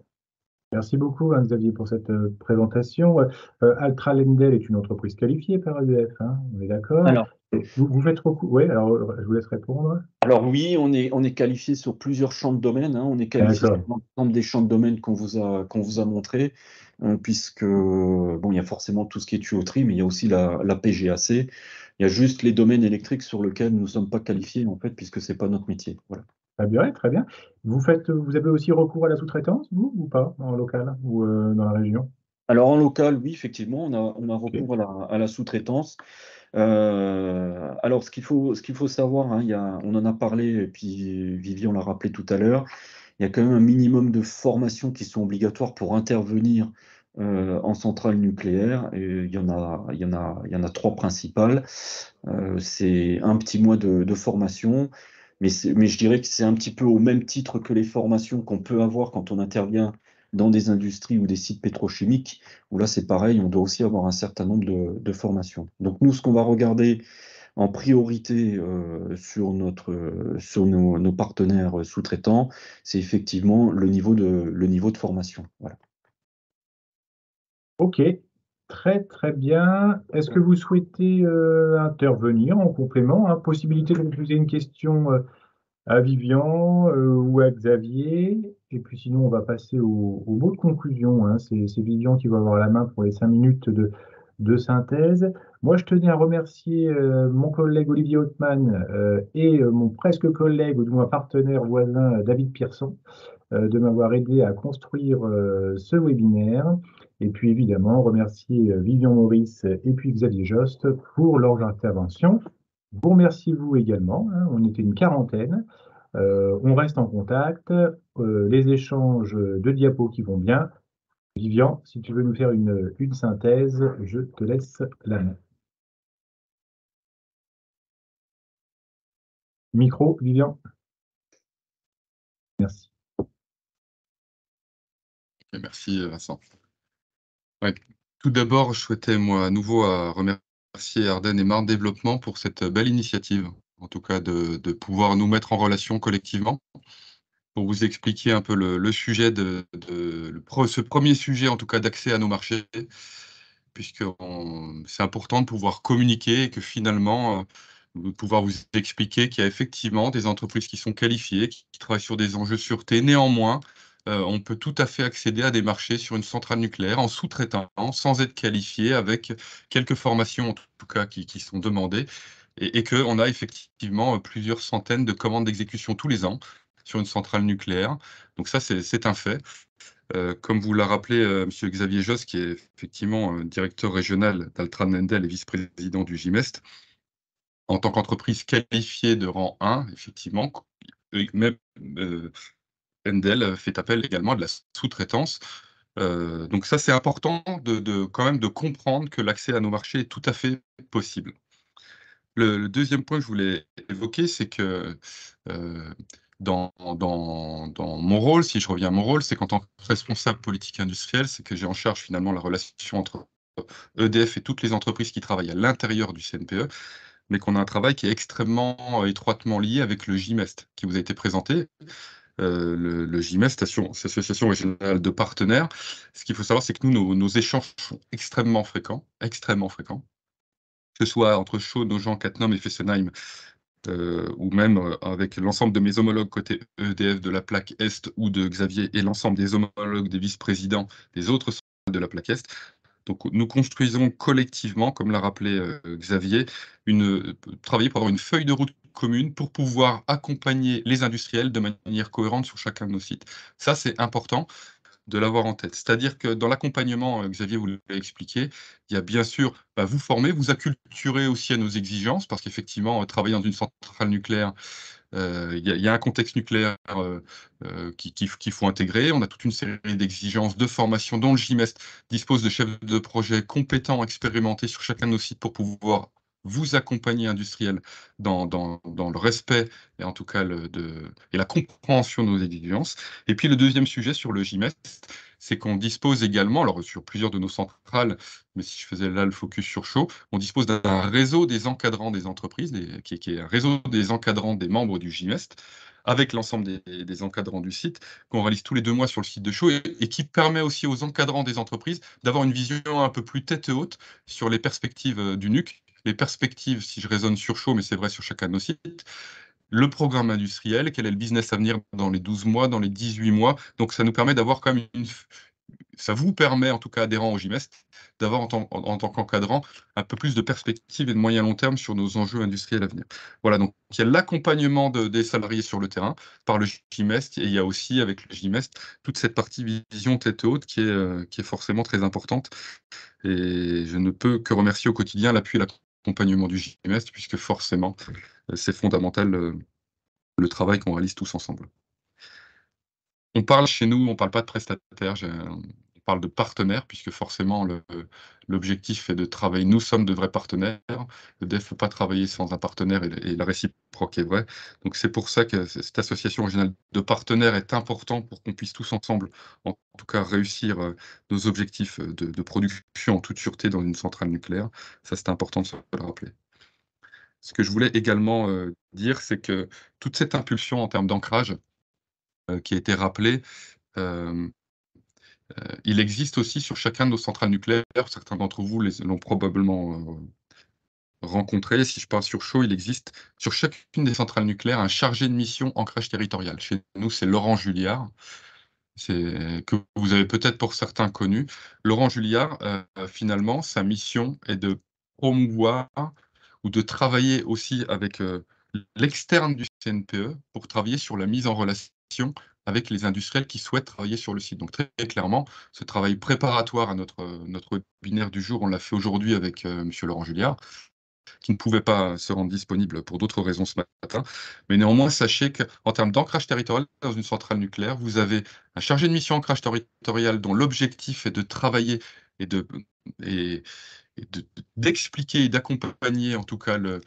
Merci beaucoup, hein, Xavier, pour cette présentation. Altra Lendel est une entreprise qualifiée par EDF, hein, on est d'accord? Alors, Vous faites recours. Oui, alors je vous laisse répondre. Alors oui, on est qualifié sur plusieurs champs de domaine, hein. On est qualifié sur D'accord. l'ensemble des champs de domaine qu'on vous a montré, puisque bon, il y a forcément tout ce qui est tuyauterie, mais il y a aussi la PGAC. Il y a juste les domaines électriques sur lesquels nous ne sommes pas qualifiés, en fait, puisque c'est pas notre métier. Voilà. Très bien, très bien. Vous avez aussi recours à la sous-traitance, vous, ou pas, en local ou dans la région? Alors en local, oui, effectivement, on a Ok. recours à la sous-traitance. Alors ce qu'il faut savoir, hein, on en a parlé, et puis Vivian l'a rappelé tout à l'heure. Il y a quand même un minimum de formations qui sont obligatoires pour intervenir en centrale nucléaire. Et il y en a trois principales. C'est un petit mois de formation, mais je dirais que c'est un petit peu au même titre que les formations qu'on peut avoir quand on intervient dans des industries ou des sites pétrochimiques, où là c'est pareil, on doit aussi avoir un certain nombre de formations. Donc nous, ce qu'on va regarder en priorité sur nos partenaires sous-traitants, c'est effectivement le niveau de formation. Voilà. Ok, très très bien. Est-ce que vous souhaitez intervenir en complément, hein? Possibilité de vous poser une question à Vivian ou à Xavier. Et puis sinon, on va passer au mot de conclusion, hein. C'est Vivian qui va avoir la main pour les 5 minutes de synthèse. Moi, je tenais à remercier mon collègue Olivier Hautman et mon presque collègue, ou du moins partenaire voisin, David Pierson, de m'avoir aidé à construire ce webinaire. Et puis évidemment, remercier Vivian Maurice et puis Xavier Jost pour leurs interventions. Vous remerciez vous également, hein, on était une quarantaine. On reste en contact, les échanges de diapos qui vont bien. Vivian, si tu veux nous faire une synthèse, je te laisse la main. Micro, Vivian. Merci. Et merci, Vincent. Ouais. Tout d'abord, je souhaitais, moi, à nouveau, remercier Ardennes et Marne Développement pour cette belle initiative, en tout cas de pouvoir nous mettre en relation collectivement, pour vous expliquer un peu le sujet ce premier sujet, en tout cas, d'accès à nos marchés, puisque c'est important de pouvoir communiquer et que finalement, de pouvoir vous expliquer qu'il y a effectivement des entreprises qui sont qualifiées, qui travaillent sur des enjeux sûreté. Néanmoins, on peut tout à fait accéder à des marchés sur une centrale nucléaire en sous-traitant, sans être qualifié, avec quelques formations, en tout cas, qui sont demandées, et qu'on a effectivement plusieurs centaines de commandes d'exécution tous les ans sur une centrale nucléaire. Donc ça, c'est un fait. Comme vous l'a rappelé monsieur Xavier Josse, qui est effectivement directeur régional d'Altran Endel et vice-président du JMEST, en tant qu'entreprise qualifiée de rang 1, effectivement, même Endel fait appel également à de la sous-traitance. Donc ça, c'est important quand même de comprendre que l'accès à nos marchés est tout à fait possible. Le deuxième point que je voulais évoquer, c'est que dans mon rôle, si je reviens à mon rôle, c'est qu'en tant que responsable politique industrielle, c'est que j'ai en charge finalement la relation entre EDF et toutes les entreprises qui travaillent à l'intérieur du CNPE, mais qu'on a un travail qui est extrêmement étroitement lié avec le JMEST qui vous a été présenté. Le JMEST, Association régionale de partenaires. Ce qu'il faut savoir, c'est que nous, nos échanges sont extrêmement fréquents, que ce soit entre Chaude, Nogent, Cattenom et Fessenheim, ou même avec l'ensemble de mes homologues côté EDF de la plaque Est ou de Xavier et l'ensemble des homologues des vice-présidents des autres centrales de la plaque Est. Donc nous construisons collectivement, comme l'a rappelé Xavier, travailler pour avoir une feuille de route commune pour pouvoir accompagner les industriels de manière cohérente sur chacun de nos sites. Ça, c'est important de l'avoir en tête. C'est-à-dire que dans l'accompagnement, Xavier vous l'a expliqué, il y a bien sûr, vous former, vous acculturer aussi à nos exigences, parce qu'effectivement, travailler dans une centrale nucléaire, il y a un contexte nucléaire qu'il faut intégrer. On a toute une série d'exigences de formation dont le JMEST dispose de chefs de projet compétents, expérimentés sur chacun de nos sites pour pouvoir vous accompagner industriels dans le respect et en tout cas et la compréhension de nos exigences. Et puis le deuxième sujet sur le JMEST, c'est qu'on dispose également, alors sur plusieurs de nos centrales, mais si je faisais là le focus sur Chaux, on dispose d'un réseau des encadrants des entreprises, qui est un réseau des encadrants des membres du JMEST, avec l'ensemble des encadrants du site, qu'on réalise tous les 2 mois sur le site de Chaux, et qui permet aussi aux encadrants des entreprises d'avoir une vision un peu plus tête haute sur les perspectives du NUC, les perspectives, si je raisonne sur Chaux, mais c'est vrai sur chacun de nos sites, le programme industriel, quel est le business à venir dans les 12 mois, dans les 18 mois. Donc ça nous permet d'avoir quand même ça vous permet, en tout cas adhérents au JMEST, d'avoir en tant qu'encadrant un peu plus de perspectives et de moyen long terme sur nos enjeux industriels à venir. Voilà, donc il y a l'accompagnement des salariés sur le terrain par le JMEST, et il y a aussi avec le JMEST toute cette partie vision tête haute qui est forcément très importante. Et je ne peux que remercier au quotidien l'appui et l'accompagnement du JMEST, puisque forcément, c'est fondamental le travail qu'on réalise tous ensemble. On parle chez nous, on parle pas de prestataires, on parle de partenaires, puisque forcément l'objectif est de travailler. Nous sommes de vrais partenaires. EDF ne peut pas travailler sans un partenaire, et la réciproque est vraie. Donc c'est pour ça que cette association régionale de partenaires est importante pour qu'on puisse tous ensemble, en tout cas, réussir nos objectifs de production en toute sûreté dans une centrale nucléaire. Ça, c'est important de se le rappeler. Ce que je voulais également dire, c'est que toute cette impulsion en termes d'ancrage qui a été rappelée, il existe aussi sur chacun de nos centrales nucléaires. Certains d'entre vous l'ont probablement rencontré. Si je parle sur Chaux, il existe sur chacune des centrales nucléaires un chargé de mission ancrage territorial. Chez nous, c'est Laurent Julliard, que vous avez peut-être pour certains connu. Laurent Julliard, finalement, sa mission est de promouvoir ou de travailler aussi avec l'externe du CNPE pour travailler sur la mise en relation avec les industriels qui souhaitent travailler sur le site. Donc très clairement, ce travail préparatoire à notre webinaire du jour, on l'a fait aujourd'hui avec monsieur Laurent Julliard, qui ne pouvait pas se rendre disponible pour d'autres raisons ce matin. Mais néanmoins, sachez qu'en termes d'ancrage territorial dans une centrale nucléaire, vous avez un chargé de mission ancrage territorial dont l'objectif est de travailler et d'expliquer et d'accompagner en tout cas le-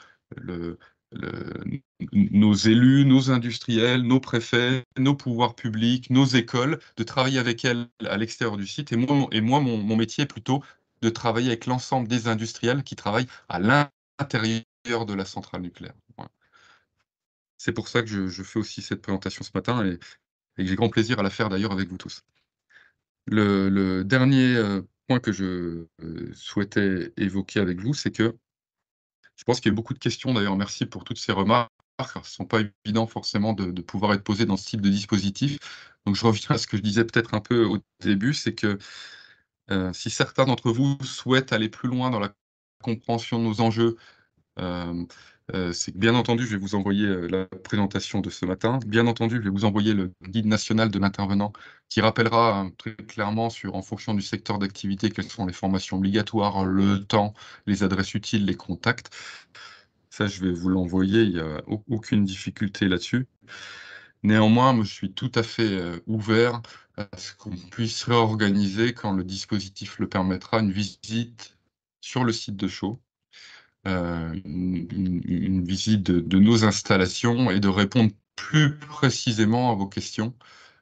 nos élus, nos industriels, nos préfets, nos pouvoirs publics, nos écoles, de travailler avec elles à l'extérieur du site. Et moi mon métier est plutôt de travailler avec l'ensemble des industriels qui travaillent à l'intérieur de la centrale nucléaire. Voilà. C'est pour ça que je fais aussi cette présentation ce matin, et que j'ai grand plaisir à la faire d'ailleurs avec vous tous. Le dernier point que je souhaitais évoquer avec vous, c'est que je pense qu'il y a eu beaucoup de questions, d'ailleurs merci pour toutes ces remarques. Ce ne sont pas évident forcément de pouvoir être posées dans ce type de dispositif. Donc je reviens à ce que je disais peut-être un peu au début, c'est que si certains d'entre vous souhaitent aller plus loin dans la compréhension de nos enjeux, c'est que bien entendu, je vais vous envoyer la présentation de ce matin. Bien entendu, je vais vous envoyer le guide national de l'intervenant qui rappellera très clairement en fonction du secteur d'activité, quelles sont les formations obligatoires, le temps, les adresses utiles, les contacts. Ça, je vais vous l'envoyer, il n'y a aucune difficulté là-dessus. Néanmoins, moi, je suis tout à fait ouvert à ce qu'on puisse réorganiser, quand le dispositif le permettra, une visite sur le site de Chaux, une visite de nos installations, et de répondre plus précisément à vos questions,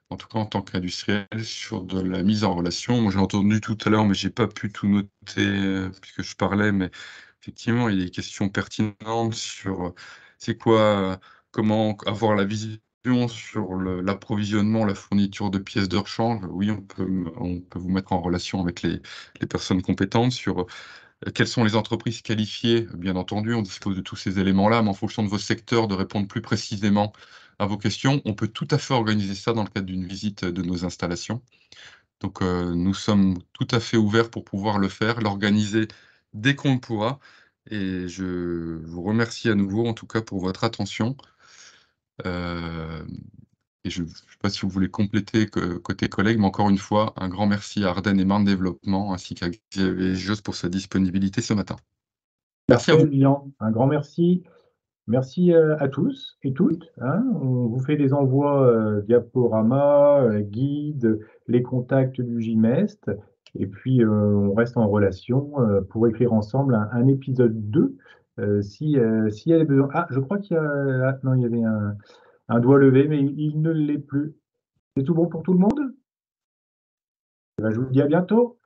en tout cas en tant qu'industriel, sur de la mise en relation. Moi, j'ai entendu tout à l'heure, mais j'ai pas pu tout noter puisque je parlais, mais effectivement, il y a des questions pertinentes sur c'est quoi, comment avoir la vision sur l'approvisionnement, la fourniture de pièces de rechange. Oui, on peut vous mettre en relation avec les personnes compétentes sur quelles sont les entreprises qualifiées. Bien entendu, on dispose de tous ces éléments-là, mais en fonction de vos secteurs, de répondre plus précisément à vos questions. On peut tout à fait organiser ça dans le cadre d'une visite de nos installations. Donc, nous sommes tout à fait ouverts pour pouvoir le faire, l'organiser dès qu'on le pourra. Et je vous remercie à nouveau, en tout cas, pour votre attention. Et je ne sais pas si vous voulez compléter côté collègue, mais encore une fois, un grand merci à Ardennes et Marne Développement, ainsi qu'à Xavier Josse pour sa disponibilité ce matin. Merci à vous. Lilian, un grand merci. Merci à tous et toutes, hein. On vous fait des envois diaporama, guides, les contacts du JMEST, et puis on reste en relation pour écrire ensemble un épisode 2 s'il y a des besoins. Ah, je crois qu'il y a. Ah, non, il y avait un doigt levé, mais il ne l'est plus. C'est tout bon pour tout le monde? Eh ben, je vous dis à bientôt.